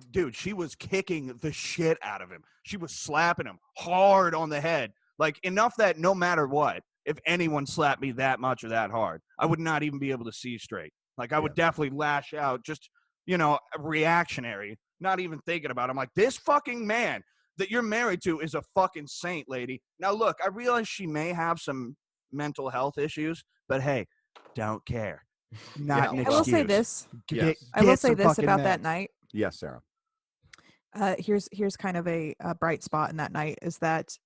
dude, she was kicking the shit out of him. She was slapping him hard on the head. Like, enough that no matter what, if anyone slapped me that much or that hard, I would not even be able to see straight. Like, I would definitely lash out, just, you know, reactionary, not even thinking about it. I'm like, this fucking man that you're married to is a fucking saint, lady. Now, look, I realize she may have some mental health issues, but hey, don't care. Not an excuse. I will say this. Yes. I will say this about that night. Yes, Sarah. Here's kind of a bright spot in that night is that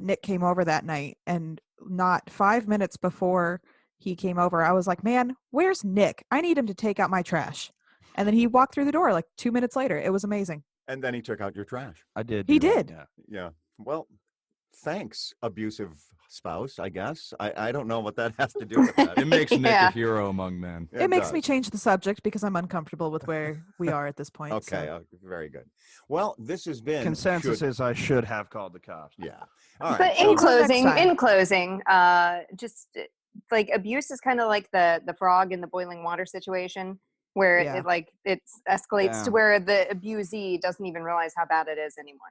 Nick came over that night, and not 5 minutes before he came over, I was like, man, where's Nick? I need him to take out my trash. And then he walked through the door like 2 minutes later. It was amazing. And then he took out your trash. I did. He did. Yeah. Well, thanks, abusive spouse, I guess. I don't know what that has to do with that. It makes Nick a hero among men. It makes me change the subject because I'm uncomfortable with where we are at this point. Okay, very good. Well, this has been... Consensus is I should have called the cops. Yeah. All right. But in closing, just like abuse is kind of like the frog in the boiling water situation where it escalates to where the abusee doesn't even realize how bad it is anymore.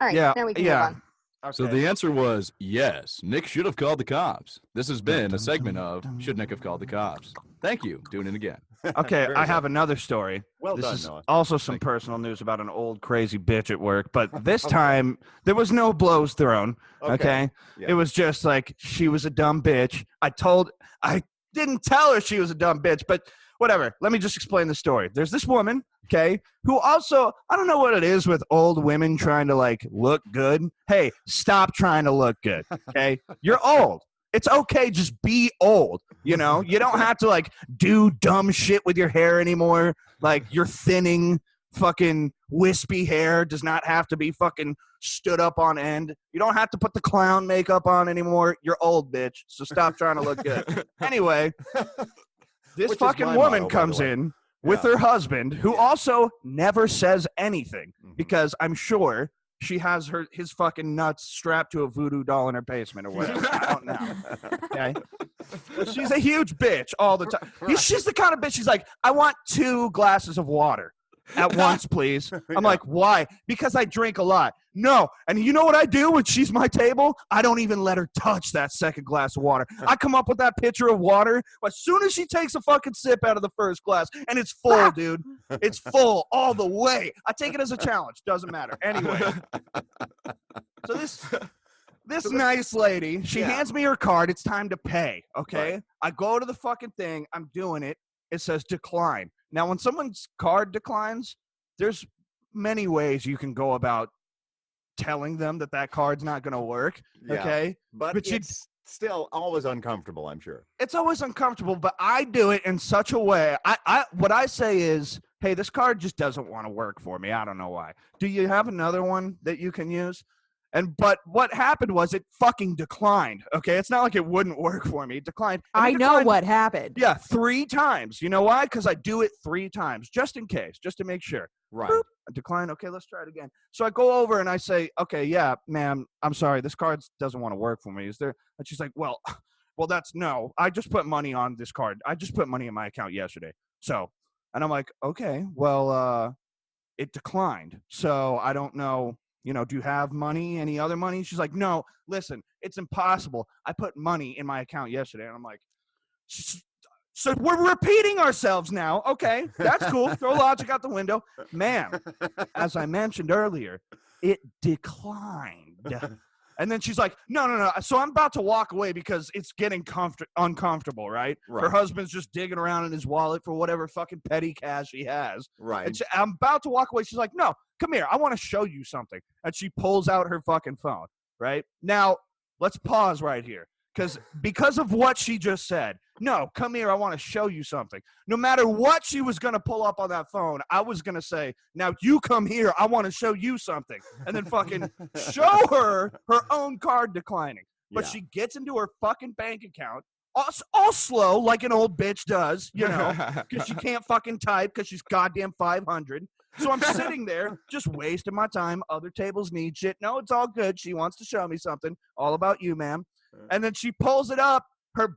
All right, now we can move on. Okay. So the answer was yes. Nick should have called the cops. This has been a segment of Should Nick Have Called the Cops? Thank you. Doing it again. Okay, I have another story. Well this done, is Noah. also some personal news about an old crazy bitch at work, but this time there was no blows thrown. Okay? Yeah. It was just like she was a dumb bitch. I didn't tell her she was a dumb bitch, but whatever. Let me just explain the story. There's this woman, okay, who also, I don't know what it is with old women trying to like look good. Hey, stop trying to look good, okay? You're old. It's okay, just be old, you know? You don't have to, like, do dumb shit with your hair anymore. Like, your thinning, fucking wispy hair does not have to be fucking stood up on end. You don't have to put the clown makeup on anymore. You're old, bitch, so stop trying to look good. Anyway, this fucking woman comes in with her husband, who also never says anything, because I'm sure she has his fucking nuts strapped to a voodoo doll in her basement or whatever. I don't know. Okay. She's a huge bitch all the time. She's the kind of bitch, she's like, I want 2 glasses of water at once, please. I'm like, why? Because I drink a lot. No. And you know what I do when she's my table? I don't even let her touch that second glass of water. I come up with that pitcher of water as soon as she takes a fucking sip out of the first glass. And it's full, dude. It's full all the way. I take it as a challenge. Doesn't matter. Anyway. So this nice lady, she hands me her card. It's time to pay, okay? Right. I go to the fucking thing. I'm doing it. It says decline. Now, when someone's card declines, there's many ways you can go about telling them that card's not going to work, okay? But it's still always uncomfortable, I'm sure. It's always uncomfortable, but I do it in such a way. What I say is, hey, this card just doesn't want to work for me. I don't know why. Do you have another one that you can use? But what happened was it fucking declined. Okay, it's not like it wouldn't work for me. It declined. I know what happened. Yeah, 3 times. You know why? Because I do it 3 times, just in case, just to make sure. Right. Boop, I decline. Okay, let's try it again. So I go over and I say, okay, yeah, ma'am, I'm sorry, this card doesn't want to work for me. Is there? And she's like, well, that's no. I just put money on this card. I just put money in my account yesterday. So, and I'm like, okay, well, it declined. So I don't know. Do you have money? Any other money? She's like, no, listen, it's impossible. I put money in my account yesterday. And I'm like, so we're repeating ourselves now. Okay, that's cool. Throw logic out the window. Ma'am, as I mentioned earlier, it declined. And then she's like, no. So I'm about to walk away because it's getting uncomfortable, right? Her husband's just digging around in his wallet for whatever fucking petty cash he has. Right. And I'm about to walk away. She's like, no, come here. I want to show you something. And she pulls out her fucking phone, right? Now, let's pause right here. Because of what she just said. No, come here. I want to show you something. No matter what she was going to pull up on that phone, I was going to say, now you come here. I want to show you something. And then fucking show her own card declining. But she gets into her fucking bank account, all slow like an old bitch does, because she can't fucking type because she's goddamn 500. So I'm sitting there just wasting my time. Other tables need shit. No, it's all good. She wants to show me something. All about you, ma'am. And then she pulls it up, her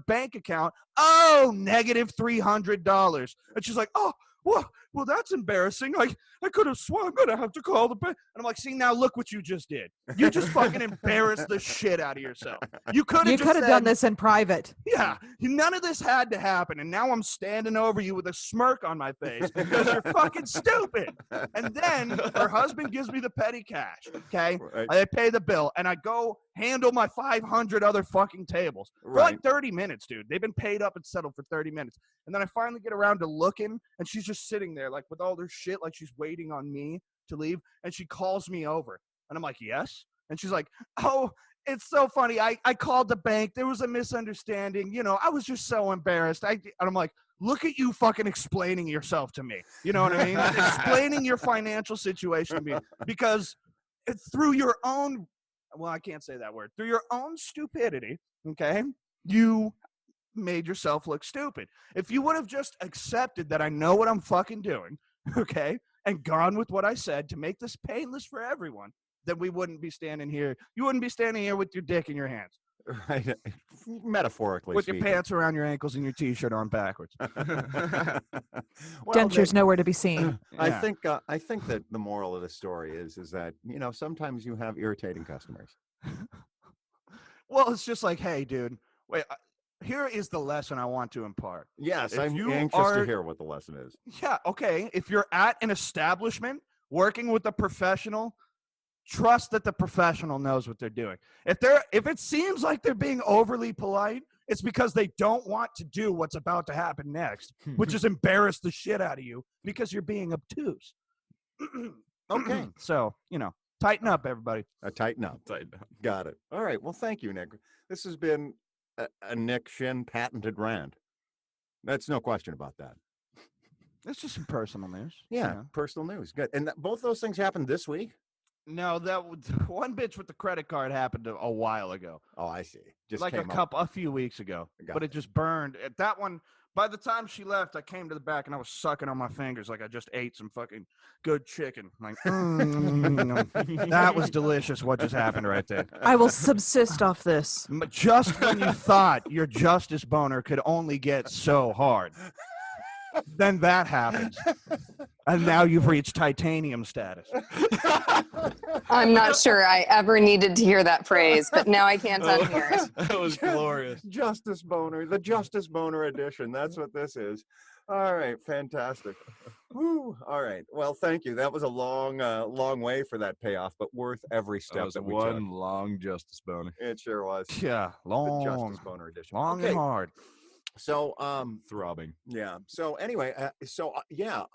bank account. Oh, negative $300. And she's like, oh, well, that's embarrassing. I could have sworn I'm going to have to call the bank. And I'm like, see, now look what you just did. You just fucking embarrassed the shit out of yourself. You could have done this in private. Yeah, none of this had to happen. And now I'm standing over you with a smirk on my face because you're fucking stupid. And then her husband gives me the petty cash, okay? Right. I pay the bill, and I go handle my 500 other fucking tables for like 30 minutes, dude. They've been paid up and settled for 30 minutes. And then I finally get around to looking, and she's just sitting there like with all their shit, like she's waiting on me to leave. And she calls me over, and I'm like, yes? And she's like, oh, it's so funny. I called the bank. There was a misunderstanding. I was just so embarrassed. And I'm like, look at you fucking explaining yourself to me. You know what I mean? Explaining your financial situation to me. Because through your own, well, I can't say that word. Through your own stupidity, okay, you made yourself look stupid. If you would have just accepted that I know what I'm fucking doing, okay, and gone with what I said to make this painless for everyone, then we wouldn't be standing here. You wouldn't be standing here with your dick in your hands. Right. Metaphorically with speaking. Your pants around your ankles and your T-shirt on backwards. Dentures nowhere to be seen. I think that the moral of the story is that, sometimes you have irritating customers. Well, it's just like, hey, dude, wait, here is the lesson I want to impart. Yes, I'm anxious to hear what the lesson is. Yeah, okay. If you're at an establishment working with a professional, trust that the professional knows what they're doing. If it seems like they're being overly polite, it's because they don't want to do what's about to happen next, which is embarrass the shit out of you because you're being obtuse. Okay. So, tighten up, everybody. Tighten up. Got it. All right. Well, thank you, Nick. This has been a Nick Shin patented rant. That's no question about that. It's just some personal news. Yeah, personal news. Good. And both those things happened this week? No, that one bitch with the credit card happened a while ago. Oh, I see. Just like a few weeks ago. But it just burned. That one, by the time she left, I came to the back and I was sucking on my fingers like I just ate some fucking good chicken. Like, that was delicious. What just happened right there? I will subsist off this. Just when you thought your justice boner could only get so hard, then that happens. And now you've reached titanium status. I'm not sure I ever needed to hear that phrase, but now I can't unhear it. That was glorious. Justice Boner, the Justice Boner edition. That's what this is. All right, fantastic. Woo. All right. Well, thank you. That was a long way for that payoff, but worth every step that we took. One long Justice Boner. It sure was. Yeah, long. The Justice Boner edition. Long and hard. So, throbbing. Yeah. So anyway,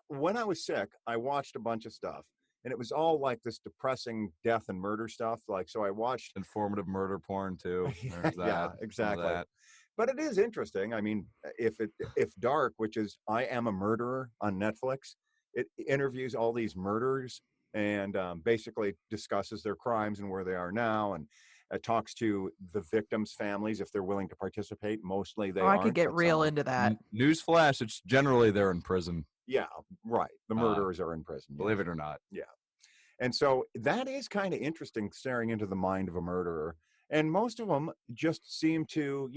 when I was sick, I watched a bunch of stuff, and it was all like this depressing death and murder stuff. Like, so I watched informative murder porn too. Yeah, exactly. But it is interesting. I mean, if Dark, which is I Am a Murderer on Netflix, it interviews all these murderers and basically discusses their crimes and where they are now, and talks to the victims' families if they're willing to participate. Mostly they I aren't. could get but real some are. into that. Newsflash, it's generally they're in prison. Yeah, right. The murderers are in prison. Believe it or not. Yeah. And so that is kind of interesting, staring into the mind of a murderer. And most of them just seem to,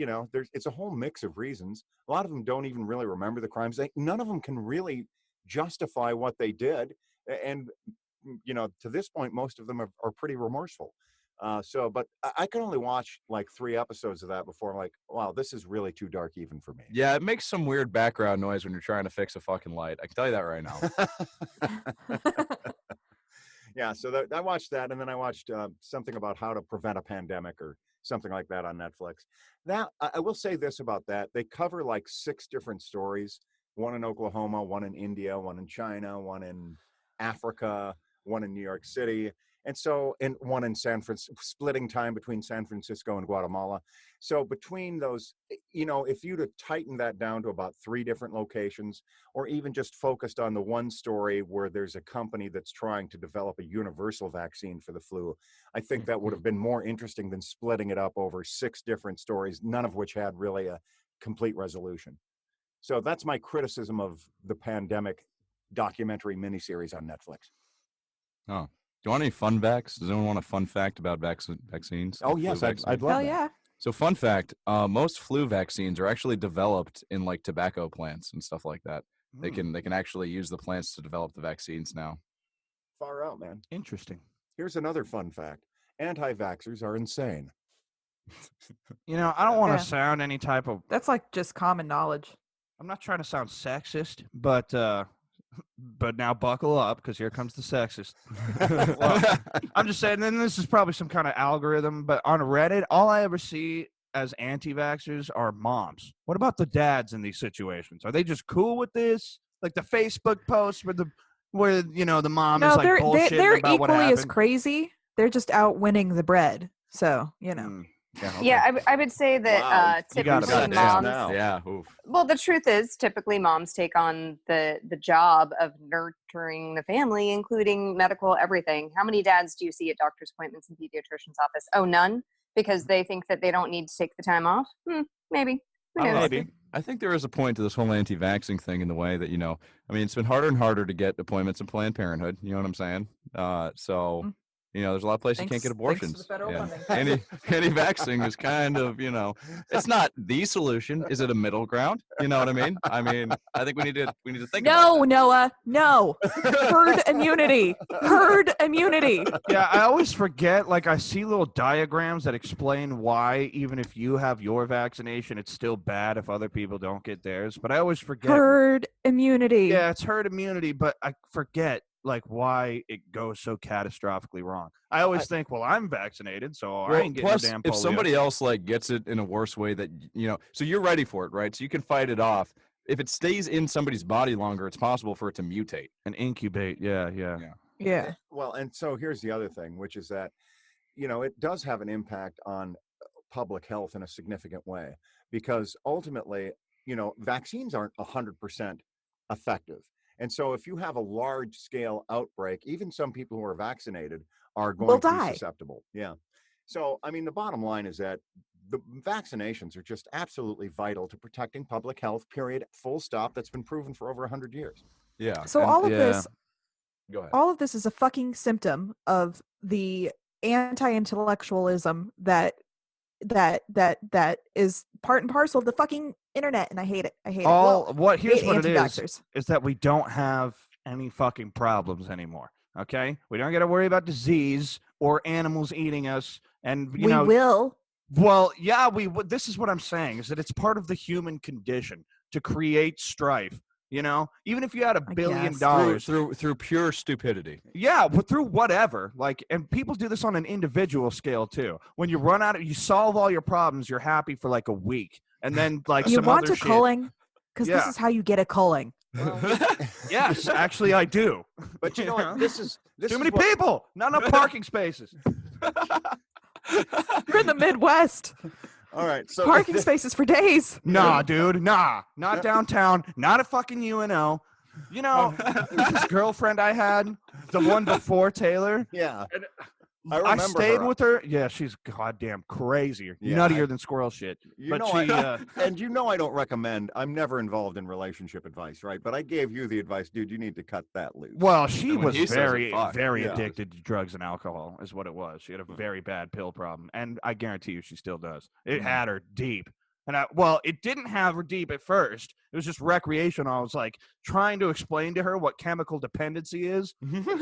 it's a whole mix of reasons. A lot of them don't even really remember the crimes. None of them can really justify what they did. And, to this point, most of them are pretty remorseful. But I can only watch like 3 episodes of that before I'm like, wow, this is really too dark even for me. Yeah, it makes some weird background noise when you're trying to fix a fucking light. I can tell you that right now. Yeah, so I watched that, and then I watched something about how to prevent a pandemic or something like that on Netflix. Now, I will say this about that. They cover like 6 different stories, one in Oklahoma, one in India, one in China, one in Africa, one in New York City, and one in San Francisco, splitting time between San Francisco and Guatemala. So between those, if you'd have tightened that down to about 3 different locations, or even just focused on the one story where there's a company that's trying to develop a universal vaccine for the flu, I think that would have been more interesting than splitting it up over 6 different stories, none of which had really a complete resolution. So that's my criticism of the pandemic documentary miniseries on Netflix. Oh. Do you want any fun facts? Does anyone want a fun fact about vaccines? Oh, yes, I'd love Hell that. yeah. So fun fact, most flu vaccines are actually developed in like tobacco plants and stuff like that. They can actually use the plants to develop the vaccines now. Far out, man. Interesting. Here's another fun fact. Anti-vaxxers are insane. I don't want to sound any type of... That's like just common knowledge. I'm not trying to sound sexist, but now buckle up, because here comes the sexist. Well, I'm just saying, and this is probably some kind of algorithm, but on Reddit, all I ever see as anti-vaxxers are moms. What about the dads in these situations? Are they just cool with this? Like the Facebook posts where the mom is like bullshitting they're about what equally happened. as crazy. They're just out winning the bread. So, Yeah, I would say that typically moms. Yeah. Oof. Well, the truth is, typically moms take on the job of nurturing the family, including medical everything. How many dads do you see at doctor's appointments and pediatrician's office? Oh, none, because they think that they don't need to take the time off. Maybe. I think there is a point to this whole anti-vaxxing thing in the way that, it's been harder and harder to get appointments in Planned Parenthood. You know what I'm saying? There's a lot of places you can't get abortions. Thanks to the federal funding. Anti-vaxxing is kind of, it's not the solution. Is it a middle ground? You know what I mean? I think we need to think about that. Noah, no. Herd immunity. Herd immunity. Yeah, I always forget, like I see little diagrams that explain why even if you have your vaccination, it's still bad if other people don't get theirs. But I always forget. Herd immunity. Yeah, it's herd immunity, but I forget like why it goes so catastrophically wrong. I always think, well, I'm vaccinated, so I ain't getting plus, damn polio. if somebody else like gets it in a worse way that, so you're ready for it, right? So you can fight it off. If it stays in somebody's body longer, it's possible for it to mutate and incubate. Yeah. Well, and so here's the other thing, which is that, it does have an impact on public health in a significant way, because ultimately, vaccines aren't 100% effective. And so if you have a large scale outbreak, even some people who are vaccinated are going to be susceptible. Yeah. So, the bottom line is that the vaccinations are just absolutely vital to protecting public health, period, full stop. That's been proven for over 100 years. Yeah. So all of this, go ahead. All of this is a fucking symptom of the anti-intellectualism that is part and parcel of the fucking internet, and I hate it. Here's what it is that we don't have any fucking problems anymore. Okay, we don't got to worry about disease or animals eating us, and we will. Well, yeah, this is what I'm saying, is that it's part of the human condition to create strife. Even if you had $1 billion through pure stupidity. Yeah, through whatever. And people do this on an individual scale too. When you run out you solve all your problems, you're happy for like a week, and then you want a culling, because this is how you get a culling. Yes, actually, I do. But you know what? This is too many people. Not enough parking spaces. You're in the Midwest. All right, so parking spaces for days. Nah, dude, nah, not downtown, not at fucking UNO. You know, this girlfriend I had, the one before Taylor. Yeah. And I remember stayed her. with her. Yeah, she's goddamn crazier, Yeah, nuttier than squirrel shit. You But know, she, and you know, I don't recommend. I'm never involved in relationship advice, right? But I gave you the advice, dude. You need to cut that loose. well, she And when was he says it, very, fuck. very Yeah. addicted to drugs and alcohol, is what it was. She had a very bad pill problem, and I guarantee you, she still does. It had her deep. And it didn't have her deep at first. It was just recreational. I was like trying to explain to her what chemical dependency is.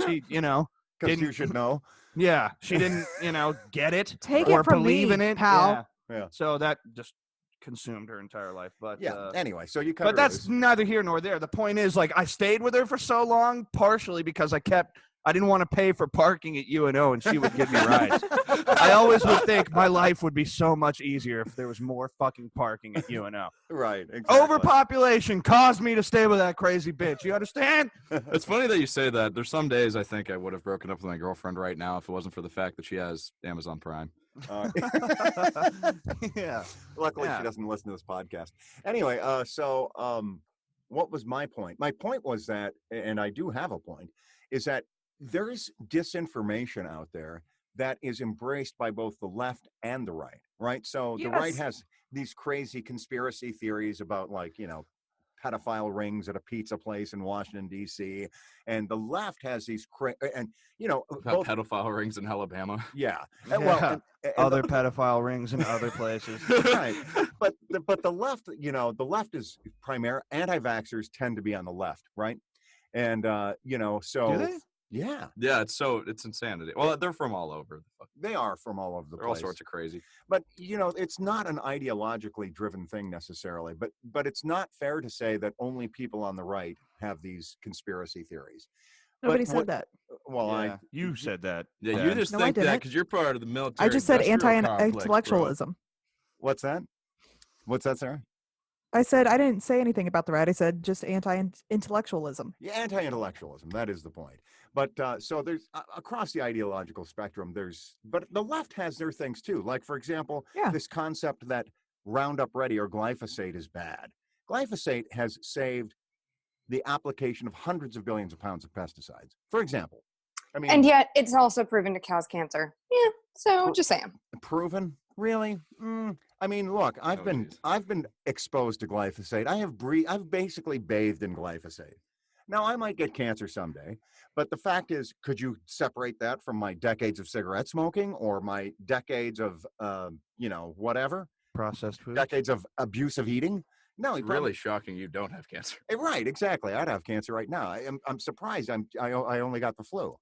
She, because didn't- you should know. Yeah, she didn't, get it Take or it from believe me, in it, pal. Yeah. So that just consumed her entire life. But Yeah. Anyway, so you cut. but her that's loose. neither here nor there. The point is, like, I stayed with her for so long, partially because I didn't want to pay for parking at UNO, and she would give me rides. I always would think my life would be so much easier if there was more fucking parking at UNO. Right. Exactly. Overpopulation caused me to stay with that crazy bitch. You understand? It's funny that you say that. There's some days I think I would have broken up with my girlfriend right now if it wasn't for the fact that she has Amazon Prime. Yeah. Luckily, Yeah. she doesn't listen to this podcast. Anyway, what was my point? My point was that, and I do have a point, is that there's disinformation out there that is embraced by both the left and the right, right? So the right Yes. has these crazy conspiracy theories about, like, pedophile rings at a pizza place in Washington, D.C. And the left has these About both, pedophile rings in Alabama. yeah. Yeah. And Other pedophile rings in other places. right. But the left, the left is primary. Anti-vaxxers tend to be on the left, right? And so Do they? yeah, Yeah, it's insanity. Well, they're from all over. they are from all over the They're all place. sorts of crazy. But it's not an ideologically driven thing necessarily. But it's not fair to say that only people on the right have these conspiracy theories. Nobody But said that. Well, Yeah, you said that. Yeah, Dad. you just No, I think that didn't. because you're part of the military. I just said industrial complex, bro. anti-intellectualism. What's that? What's that, Sarah? I said I didn't say anything about the right. I said just anti-intellectualism. Yeah, anti-intellectualism. That is the point. But so there's across the ideological spectrum. But the left has their things too. Like, for example, Yeah. this concept that Roundup Ready or glyphosate is bad. Glyphosate has saved the application of hundreds of billions of pounds of pesticides. For example, I mean, And yet it's also proven to cause cancer. Yeah. So just saying. proven. Really? I mean, look, I've been exposed to glyphosate. I've basically bathed in glyphosate. Now, I might get cancer someday, but the fact is, could you separate that from my decades of cigarette smoking or my decades of, whatever, Processed food. decades of abusive eating? No, It's really shocking you don't have cancer. right. Exactly. I'd have cancer right now. I'm surprised. I only got the flu.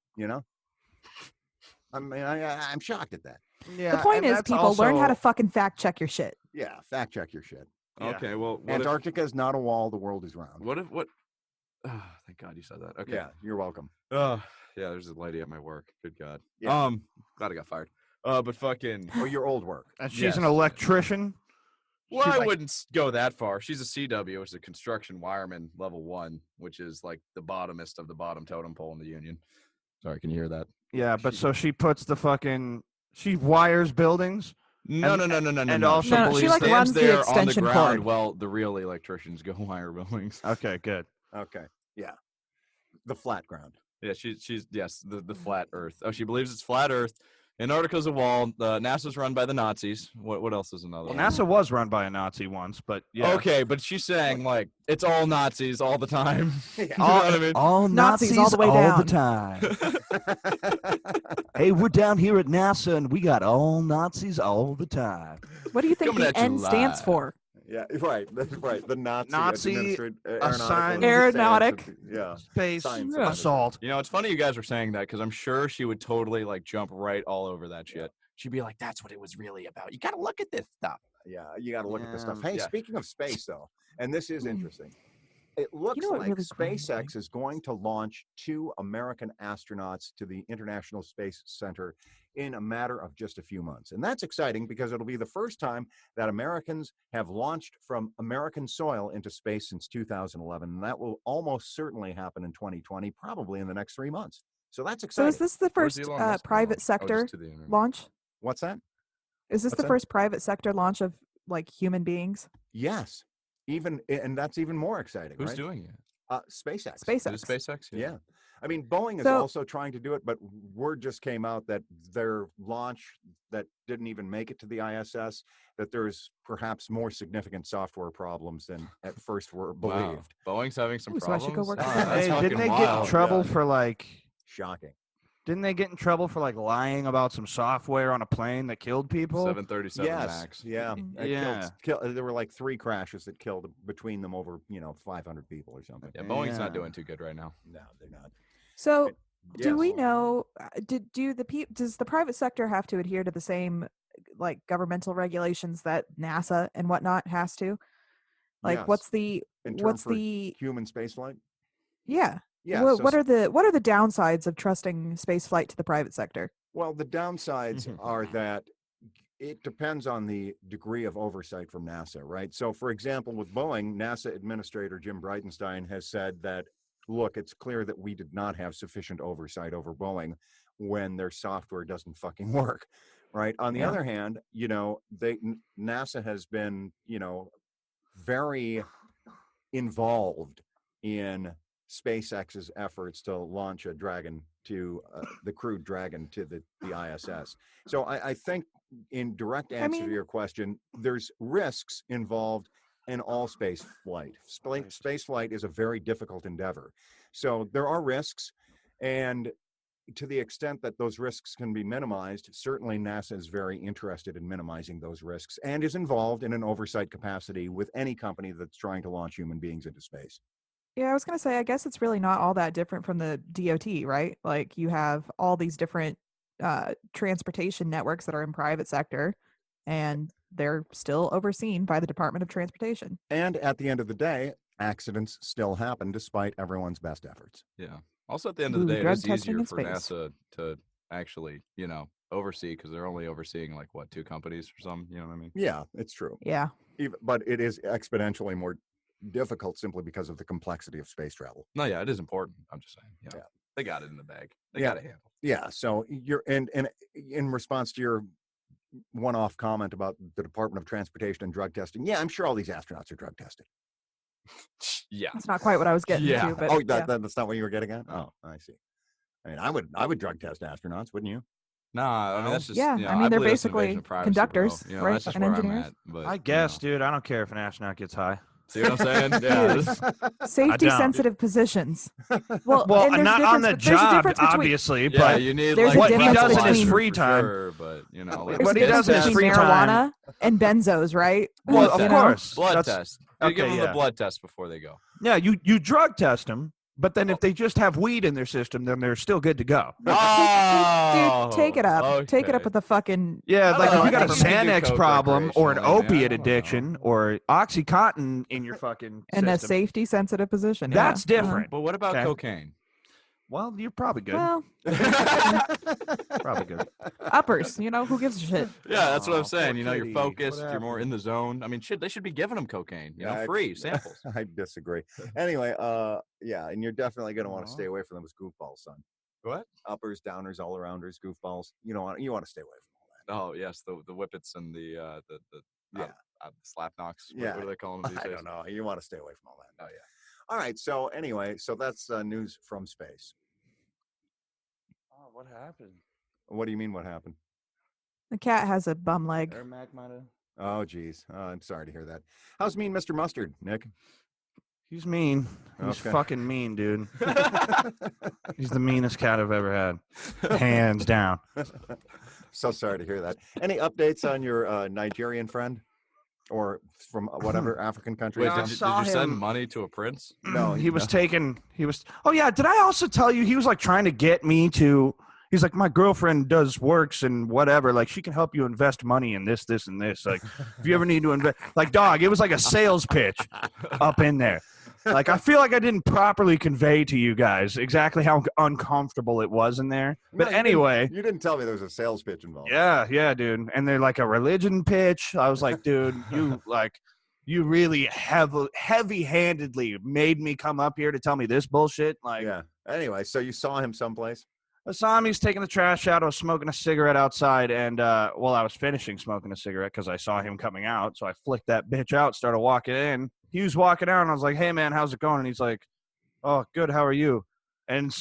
I mean, I'm shocked at that. Yeah. The point and is, that's people learn how to also- fucking fact check your shit. Yeah, fact check your shit. Yeah. Okay, well, Antarctica is not a wall. The world is round. What? Oh, thank God you said that. Okay. Yeah, you're welcome. Oh, yeah. There's a lady at my work. Good God. Yeah. Glad I got fired. But fucking. Or your old work. And she's Yes. an electrician. Well, She's I like- wouldn't go that far. She's a CW, which is a construction wireman level 1, which is like the bottomest of the bottom totem pole in the union. Sorry, can you hear that? Yeah, but so she puts she wires buildings. No. And no. also No, believes she like stands runs the there on the extension ground cord. while the real electricians go wire buildings. Okay, good. Okay. Yeah. The flat ground. Yeah, she's yes, the flat Earth. Oh, she believes it's flat Earth. Antarctica's a wall. NASA's run by the Nazis. What else is another? Well, one? NASA was run by a Nazi once, but yeah. Okay, but she's saying like it's all Nazis all the time. You know All- what I mean? All Nazis all the way down. time. Hey, we're down here at NASA, and we got all Nazis all the time. What do you think Coming the at you N stands live. for? Yeah, right. That's right. The Nazi assigned- Aeronautic. Yeah. Space Science Yeah. assault. You know, it's funny you guys are saying that because I'm sure she would totally like jump right all over that shit. She'd be like, "That's what it was really about. You got to look at this stuff." Yeah, you got to look at this stuff. Yeah. Hey, Yeah. speaking of space, though, and this is interesting. It looks know what like really grinds SpaceX is going to launch 2 American astronauts to the International Space Center in a matter of just a few months. And that's exciting because it'll be the first time that Americans have launched from American soil into space since 2011. And that will almost certainly happen in 2020, probably in the next 3 months. So that's So exciting. is this the Where's first Elon Musk gonna private launch? Oh, sector just to the internet. launch? What's that? Is this What's the that? first private sector launch of like human beings? Yes. And that's even more exciting. Who's right? doing it? SpaceX. Is it SpaceX. SpaceX? Yeah. I mean, Boeing is So- also trying to do it, but word just came out that their launch that didn't even make it to the ISS, that there's perhaps more significant software problems than at first were Wow. believed. Boeing's having some Ooh, so I should go problems. work Oh, for them. that's Hey, didn't fucking they get in wild. trouble Yeah. for like? Shocking. Didn't they get in trouble for like lying about some software on a plane that killed people? 737 Yes. Max. Yeah. Mhm. It Yeah. there were like 3 crashes that killed between them over, 500 people or something. Yeah, Boeing's Yeah. not doing too good right now. No, they're not. So do we Yes. know? Does the private sector have to adhere to the same like governmental regulations that NASA and whatnot has to? Like, Yes. what's the In terms what's for the human spaceflight? yeah? Yeah. What are the downsides of trusting space flight to the private sector? Well, the downsides are that it depends on the degree of oversight from NASA, right? So, for example, with Boeing, NASA Administrator Jim Bridenstine has said that, look, it's clear that we did not have sufficient oversight over Boeing when their software doesn't fucking work, right? On the Yeah. other hand, NASA has been, very involved in SpaceX's efforts to launch a Dragon to the crewed Dragon to the ISS. So I think, in direct answer to mean- your question, there's risks involved in all space flight. Space flight is a very difficult endeavor. So there are risks, and to the extent that those risks can be minimized, certainly NASA is very interested in minimizing those risks and is involved in an oversight capacity with any company that's trying to launch human beings into space. Yeah, I was gonna say, I guess it's really not all that different from the DOT, right? Like, you have all these different transportation networks that are in private sector, and they're still overseen by the Department of Transportation. And at the end of the day, accidents still happen despite everyone's best efforts. Yeah. Also, at the end of the Ooh, day, it drug is testing easier in for space. NASA to actually, oversee, because they're only overseeing like 2 companies or something. You know what I mean? Yeah, it's true. Yeah. But it is exponentially more difficult simply because of the complexity of space travel. No, yeah, it is important. I'm just saying. Yeah. Yeah. They got it in the bag. They Yeah. got it handled. Yeah. So you're and in response to your one-off comment about the Department of Transportation and drug testing, yeah, I'm sure all these astronauts are drug tested. Yeah. That's not quite what I was getting Yeah. to, but Oh, yeah. that's not what you were getting at? Oh, I see. I mean, I would drug test astronauts, wouldn't you? Nah, I mean, that's just, Yeah, I mean, they're believe that's an invasion basically of privacy, conductors, bro. right, That's just and where engineers. I'm at. But, I guess, dude. I don't care if an astronaut gets high. See what I'm saying? Yeah. Dude. this- Safety don't. sensitive positions. Well, Well, and there's not a on the difference- there's a job, difference between- obviously, yeah, but you need there's like a difference breathalyzer between- for free time. sure, but like There's What a he difference does in his between free time- marijuana and benzos, right? well, Blood of test. course, blood That's- test. You give okay, them yeah. the blood test before they go. Yeah, you drug test them, but then if they just have weed in their system, then they're still good to go. Oh, Dude, take it up. Take it up okay. with the fucking. Yeah, I like don't if you know, got a I think you Xanax coke problem or an recreationally, man. I opiate don't addiction know. or OxyContin in your fucking in a system, safety sensitive position. that's yeah. different. But what about Okay. cocaine? Well, you're probably good. Well, Probably good. uppers. Who gives a shit? Yeah, that's what I'm Aw, saying. poor You're kitty. focused. What You're more happened? in the zone. I mean, shit, they should be giving them cocaine. Yeah, Free samples. I disagree. Anyway, yeah, and you're definitely going to want Aw. to stay away from them as goofballs, son. What? Uppers, downers, all arounders, goofballs. You want to stay away from all Oh yes, the whippets and the Yeah. slap knocks. Yeah. What do they call them these that. I days? don't know. You want to stay away from all that. Oh yeah. All right. So anyway, so that's news from space. Oh, what happened? What do you mean? What happened? The cat has a bum leg. Mac might have. Oh, geez. I'm sorry to hear that. How's mean Mr. Mustard, Nick? He's mean. He's Okay. fucking mean, dude. He's the meanest cat I've ever had, hands down. So sorry to hear that. Any updates on your Nigerian friend, or from whatever African country? Wait, Yeah, I did saw you send him- money to a prince? No, he was no. taken. He was. Oh yeah, did I also tell you he was like trying to get me to? He's like, my girlfriend does works and whatever. Like she can help you invest money in this, this, and this. Like if you ever need to invest, like dog, it was like a sales pitch up in there. Like I feel like I didn't properly convey to you guys exactly how uncomfortable it was in there. But No, you anyway. you didn't tell me there was a sales pitch involved. Yeah, dude. And they're like a religion pitch. I was like, dude, you really heavy-handedly made me come up here to tell me this bullshit. Like, Yeah. Anyway, so you saw him someplace. I saw him. He's taking the trash out. I was smoking a cigarette outside, and I was finishing smoking a cigarette because I saw him coming out. So I flicked that bitch out, started walking in. He was walking out, and I was like, "Hey, man, how's it going?" And he's like, "Oh, good. How are you?" And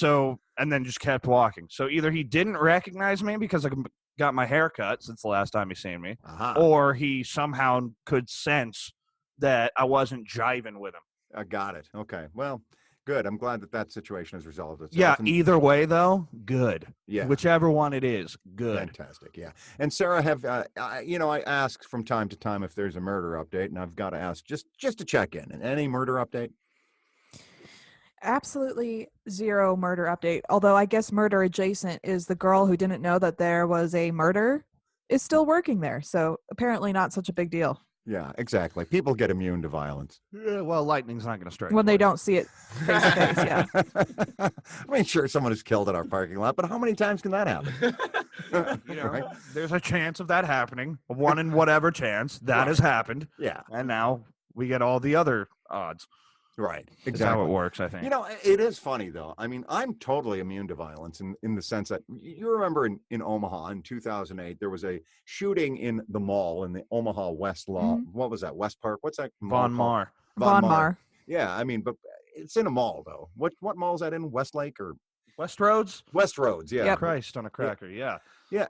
then just kept walking. So either he didn't recognize me because I got my hair cut since the last time he seen me, or he somehow could sense that I wasn't jiving with him. I got it. Okay. Well, good. I'm glad that situation has resolved itself. Yeah, And either way, though, good. Yeah. Whichever one it is, good. Fantastic. Yeah. And Sarah, I ask from time to time if there's a murder update, and I've got to ask just to check in. Any murder update? Absolutely zero murder update. Although I guess murder adjacent is the girl who didn't know that there was a murder is still working there. So apparently not such a big deal. Yeah, exactly. People get immune to violence. Yeah, well, lightning's not going to strike when they twice. don't see it face to face. Yeah. I mean, sure, someone is killed in our parking lot, but how many times can that happen? Right? There's a chance of that happening. A 1 in whatever chance that has happened. Yeah. And now we get all the other odds. Right. Exactly. Exactly. That's how it works, I think. You know, it is funny, though. I mean, I'm totally immune to violence in the sense that you remember in Omaha in 2008, there was a shooting in the mall in the Omaha West Law. Mm-hmm. What was that? West Park? What's that? Von Mar. Von Mar. Yeah. I mean, but it's in a mall, though. What mall is that in? Westlake or? West Roads? West Roads, yeah. Yep. Christ on a cracker, yeah. Yeah.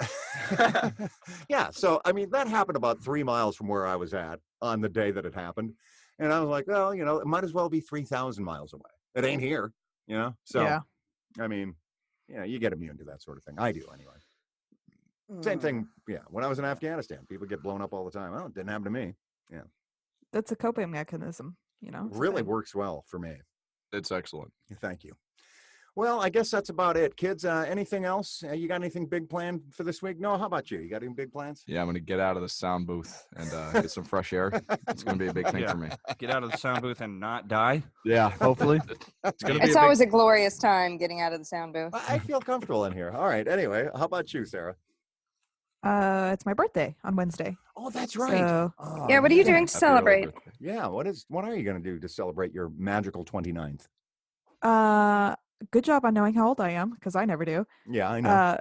Yeah. So, I mean, that happened about 3 miles from where I was at on the day that it happened. And I was like, well, it might as well be 3,000 miles away. It ain't here, So, yeah. I mean, you get immune to that sort of thing. I do anyway. Same thing. Yeah. When I was in Afghanistan, people get blown up all the time. Oh, it didn't happen to me. Yeah. That's a coping mechanism, Really works well for me. It's excellent. Thank you. Well, I guess that's about it. Kids, anything else? You got anything big planned for this week? No, how about you? You got any big plans? Yeah, I'm going to get out of the sound booth and get some fresh air. It's going to be a big thing for me. Get out of the sound booth and not die. Yeah, hopefully. It's always a glorious time getting out of the sound booth. I feel comfortable in here. All right. Anyway, how about you, Sarah? It's my birthday on Wednesday. Oh, that's right. So, Yeah, what are you doing to celebrate? Yeah, what are you going to do to celebrate your magical 29th? good job on knowing how old I am, because I never do. Yeah, I know.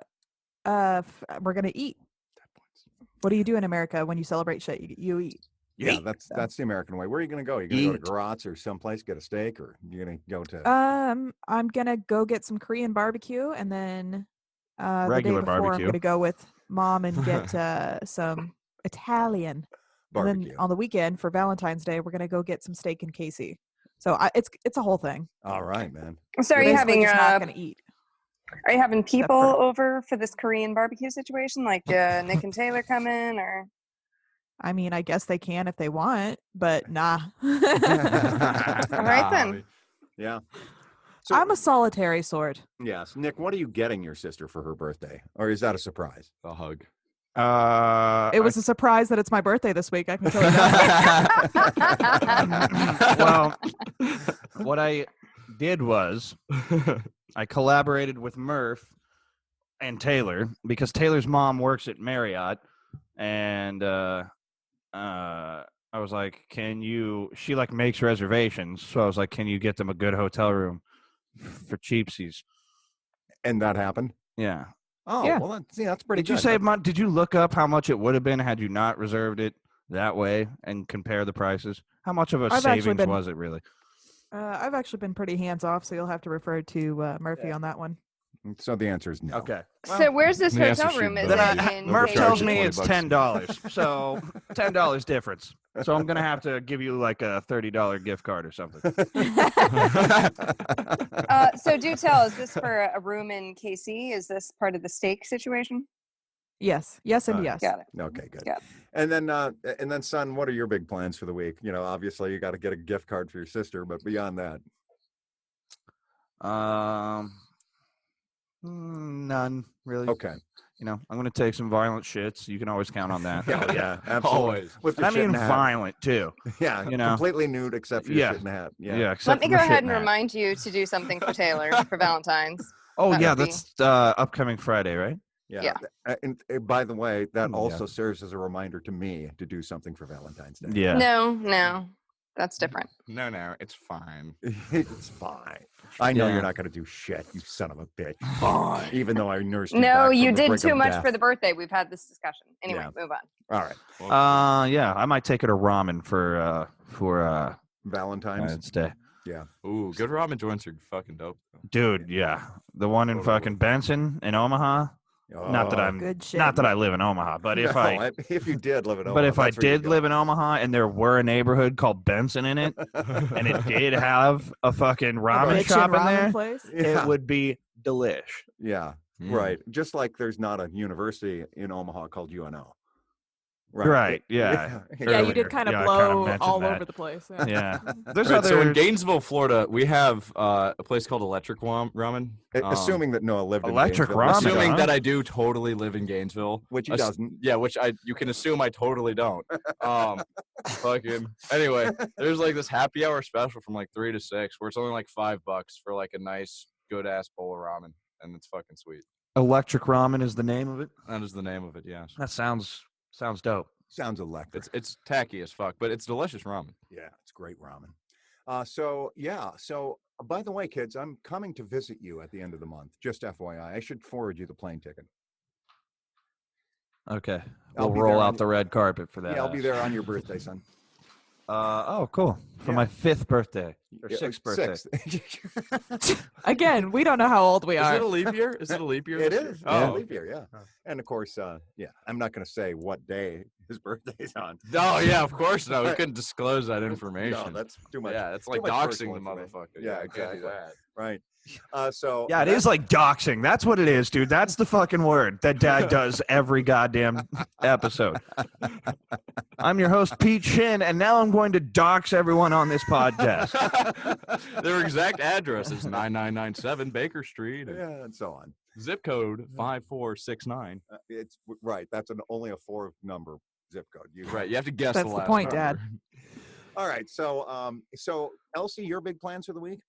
We're gonna eat. What do you do in America when you celebrate shit? You eat. Yeah, that's the American way. Where are you going to go? You're going to go to Garot's or someplace, get a steak, or you're going to go to? I'm gonna go get some Korean barbecue, and then Regular the day before barbecue. I'm gonna go with Mom and get some Italian. Barbecue. And then on the weekend for Valentine's Day, we're gonna go get some steak in Casey. So it's a whole thing. All right, man. So are We're you basically having just not gonna eat? Are you having people for- over for this Korean barbecue situation? Like Nick and Taylor come in, or? I mean, I guess they can if they want, but nah. All right then. Yeah. So, I'm a solitary sort. yes, Nick. What are you getting your sister for her birthday, or is that a surprise? A hug. It was a surprise that it's my birthday this week. I can tell you that. Well, what I did was I collaborated with Murph and Taylor because Taylor's mom works at Marriott, and I was like, she like makes reservations, so I was like, can you get them a good hotel room for cheapsies? And that happened. Yeah. Oh, Yeah. well, that's pretty. Did you good. save money? Did you look up how much it would have been had you not reserved it that way and compare the prices? How much of a I've actually savings been- was it really? I've actually been pretty hands off, so you'll have to refer to Murphy on that one. So the answer is no. Okay. So where's this the answer hotel room? should Is be Then it in Murph Charge tells you me $20 it's bucks. $10, so $10 difference. So I'm gonna have to give you like a $30 gift card or something. So do tell, is this for a room in KC? Is this part of the steak situation? Yes, and yes. Got it. Okay, good. Yeah. And then, son, what are your big plans for the week? Obviously, you got to get a gift card for your sister, but beyond that, None really. okay. I'm gonna take some violent shits. You can always count on that. Yeah, absolutely. Always. With your I shit mean in a hat. violent too. Yeah, completely nude except for your shit in the hat. Yeah. Except Let me for go the shit ahead in and the hat. remind you to do something for Taylor for Valentine's. Oh that yeah, would be- that's upcoming Friday, right? Yeah. And by the way, that Yeah. also serves as a reminder to me to do something for Valentine's Day. Yeah. No, that's different. No, it's fine. It's fine. I know Yeah. you're not going to do shit, you son of a bitch. Fine. Even though I nursed you No, back from you the did brink too of much death. for the birthday. We've had this discussion. Anyway, Yeah. move on. All right. Yeah, I might take her to ramen for Valentine's. Valentine's Day. Yeah. Ooh, good ramen joints are fucking dope. Dude, yeah. The one in Totally. fucking Benson in Omaha. Not that Oh, I'm Good shit. not that I live in Omaha, but if if you did live in Omaha, but if I that's where you'd did go. live in Omaha and there were a neighborhood called Benson in it, and it did have a fucking A ramen bitchin' shop in ramen there, place. Yeah. it would be delish. Yeah, right. Just like there's not a university in Omaha called UNO. Right, yeah. Yeah, you Earlier. did kind of Yeah, I kinda blow mentioned all that. over the place. Yeah. There's Right, other so in Gainesville, Florida, we have a place called Electric Ramen. Assuming that Noah lived Electric in ramen, Gainesville, Assuming huh? that I do totally live in Gainesville, which he doesn't. Yeah, which you can assume I totally don't. Fucking anyway, there's like this happy hour special from like 3 to 6 where it's only like $5 for like a nice good ass bowl of ramen, and it's fucking sweet. Electric Ramen is the name of it. That is the name of it. Yes. That sounds dope. Sounds electric. It's tacky as fuck, but it's delicious ramen. Yeah, it's great ramen. So by the way, kids, I'm coming to visit you at the end of the month. Just FYI, I should forward you the plane ticket. Okay. I'll We'll be roll there out the red carpet for that. Yeah, I'll be there on your birthday, son. Oh, cool. For Yeah. my 5th birthday. Or Yeah, 6th birthday. Sixth. Again, we don't know how old we Is are. it a leap year? Is it a leap year? It this year? is. Oh, Leap year, yeah. And of course, I'm not going to say what day his birthday's on. No, yeah, of course not. We couldn't disclose that information. No, that's too much. Yeah, it's too like much doxing personal the information. motherfucker. Yeah, I can't do exactly. that. Right. Yeah, it is like doxing. That's what it is, dude. That's the fucking word that Dad does every goddamn episode. I'm your host, Pete Shin, and now I'm going to dox everyone on this podcast. Their exact address is 9997 Baker Street. Yeah, and so on. Zip code 5469. It's right. That's only a 4 number zip code. Right, you have to guess That's the the last point, number. Dad. All right. So Elsie, your big plans for the week?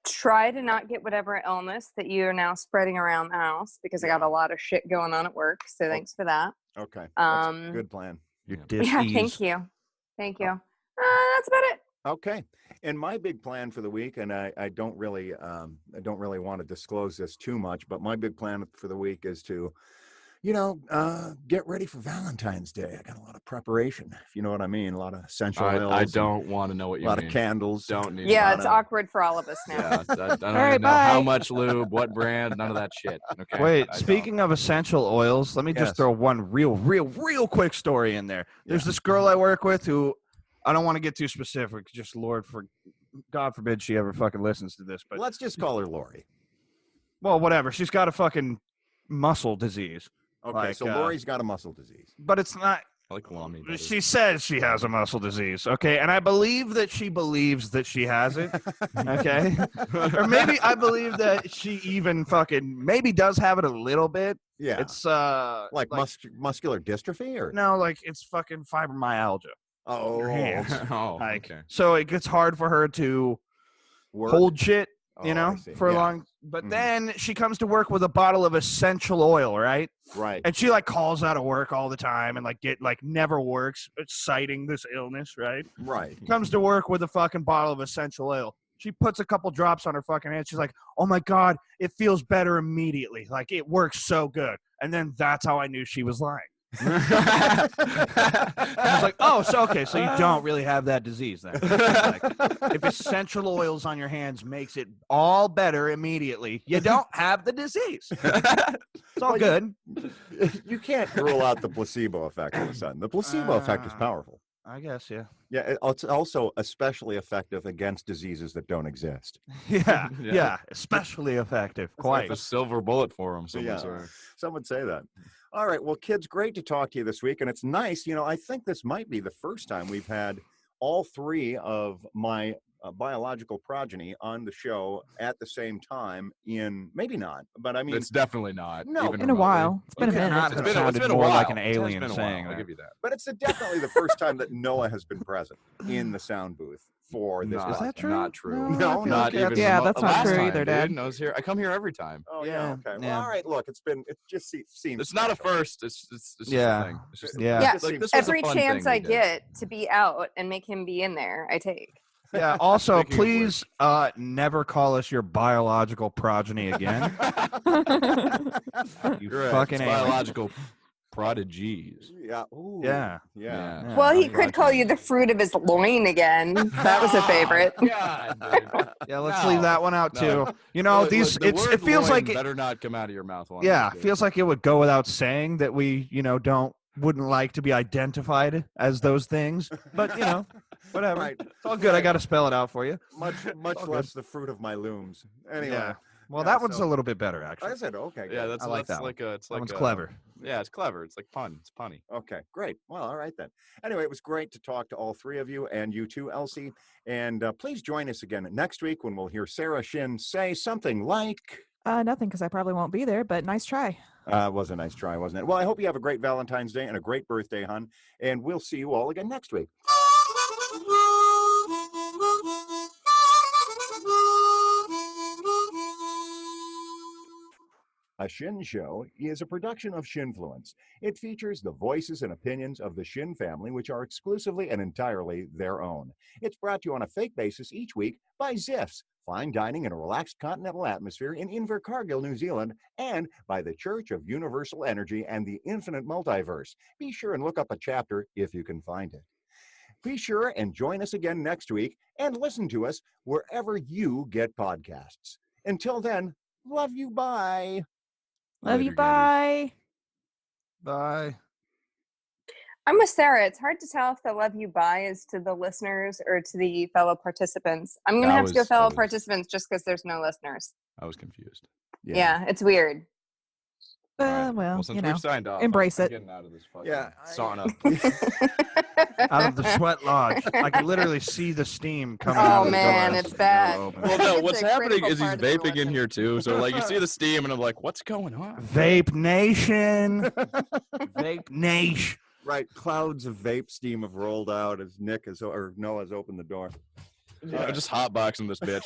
Try to not get whatever illness that you are now spreading around the house because I got a lot of shit going on at work. So thanks for that. Okay. That's a good plan. Your Yeah, dis-ease. thank you. That's about it. Okay. And my big plan for the week, and I don't really want to disclose this too much, but my big plan for the week is to, get ready for Valentine's Day. I got a lot of preparation, if you know what I mean. A lot of essential oils. I don't want to know what you mean. A mean. lot of candles. Don't need. Yeah, it's awkward for all of us now. Yeah, I don't right, even know how bye. much lube, what brand, none of that shit. Okay. Wait, I speaking of essential oils, let me Yes. just throw one real quick story in there. There's this girl I work with who I don't want to get too specific. Just God forbid she ever fucking listens to this. But Let's just call her Lori. well, whatever. She's got a fucking muscle disease. Okay, Like, so Lori's got a muscle disease. But it's not. I like Lamy. She says she has a muscle disease, okay? And I believe that she believes that she has it, okay? Or maybe I believe that she even fucking maybe does have it a little bit. Yeah. It's like muscular dystrophy or no, like it's fucking fibromyalgia. Oh, your hands. Oh, Like, okay. so it gets hard for her to work. hold shit, Oh, I see. for a Yeah. long. But Mhm. then she comes to work with a bottle of essential oil, right? Right. And she like calls out of work all the time and like never works, citing this illness, right? Right. Comes to work with a fucking bottle of essential oil. She puts a couple drops on her fucking hand. She's like, "Oh my God, it feels better immediately. Like it works so good." And then that's how I knew she was lying. I was like, "Oh, so you don't really have that disease then? Like, if essential oils on your hands makes it all better immediately, you don't have the disease. It's all good." You can't rule out the placebo effect of a sudden. The placebo effect is powerful. I guess, yeah. Yeah, it's also especially effective against diseases that don't exist. Yeah, Yeah. yeah, especially effective. Quite. The silver bullet for him. Yeah. Say. Some would say that. All right, well, kids, great to talk to you this week, and it's nice. I think this might be the first time we've had all three of my biological progeny on the show at the same time. Maybe not, but I mean, It's definitely not. No. even In a remotely. while. It's been a You minute. cannot It's have been, sounded it's been a more while. like an It has alien been a saying while. I'll that. give you that. but it's definitely the first time that Noah has been present in the sound booth for this. Not, Is that true? Not true. No, No, I feel not like even. that's- Yeah, that's not last true time, either, dude. Dad. I was here. I come here every time. Oh Yeah, yeah, okay. Well, yeah. all right. Look, it just seems. It's not a special. first. It's just Yeah. a thing. It's just a Yeah. thing. Yeah, Like, this was a every fun chance thing we I did. get to be out and make him be in there, I take. Yeah. Also, Speaking of please never call us your biological progeny again. You You're right. fucking It's alien. biological prodigies. Yeah. Ooh. Yeah. Yeah. Yeah. Well, he honey could call you the prodigies. fruit of his loin again. That was a favorite. God, dude. Yeah, let's leave that one out No. too. You know, Look, these the it word feels loin like it, better not come out of your mouth one yeah, day, dude. feels like it would go without saying that we, wouldn't like to be identified as those things. But whatever. Right. It's all good. I Right. got to spell it out for you. Much all less the fruit of my looms. Anyway. Yeah. Well, Yeah, that one's so- a little bit better, actually. I said okay. Yeah, Good. that's I like that's that like a it's That like one's a, clever. Yeah, it's clever. It's like pun. It's punny. Okay, great. Well, all right then. Anyway, it was great to talk to all three of you and you too, Elsie. And please join us again next week when we'll hear Sarah Shin say something like. Nothing, because I probably won't be there, but nice try. It was a nice try, wasn't it? Well, I hope you have a great Valentine's Day and a great birthday, hon. And we'll see you all again next week. A Shin Show is a production of Shinfluence. It features the voices and opinions of the Shin family, which are exclusively and entirely their own. It's brought to you on a fake basis each week by Ziffs, fine dining in a relaxed continental atmosphere in Invercargill, New Zealand, and by the Church of Universal Energy and the Infinite Multiverse. Be sure and look up a chapter if you can find it. Be sure and join us again next week and listen to us wherever you get podcasts. Until then, love you, bye. Love you. Later, gators. Bye. Bye. I'm with Sarah. It's hard to tell if the love you buy is to the listeners or to the fellow participants. I'm going to have to go fellow participants just because there's no listeners. I was confused. Yeah, it's weird. All right. Well, since we've signed off, embrace I'm it. getting out of this fucking Yeah, sauna. Out of the sweat lodge. I can literally see the steam coming out Oh of the man, door. it's bad. Open. Well, no, It's what's a happening critical is he's part of the vaping in election. here too. So like you see the steam, and I'm like, what's going on? Vape Nation. Vape Nation. Right, clouds of vape steam have rolled out as Noah's opened the door. Yeah, just hotboxing this bitch.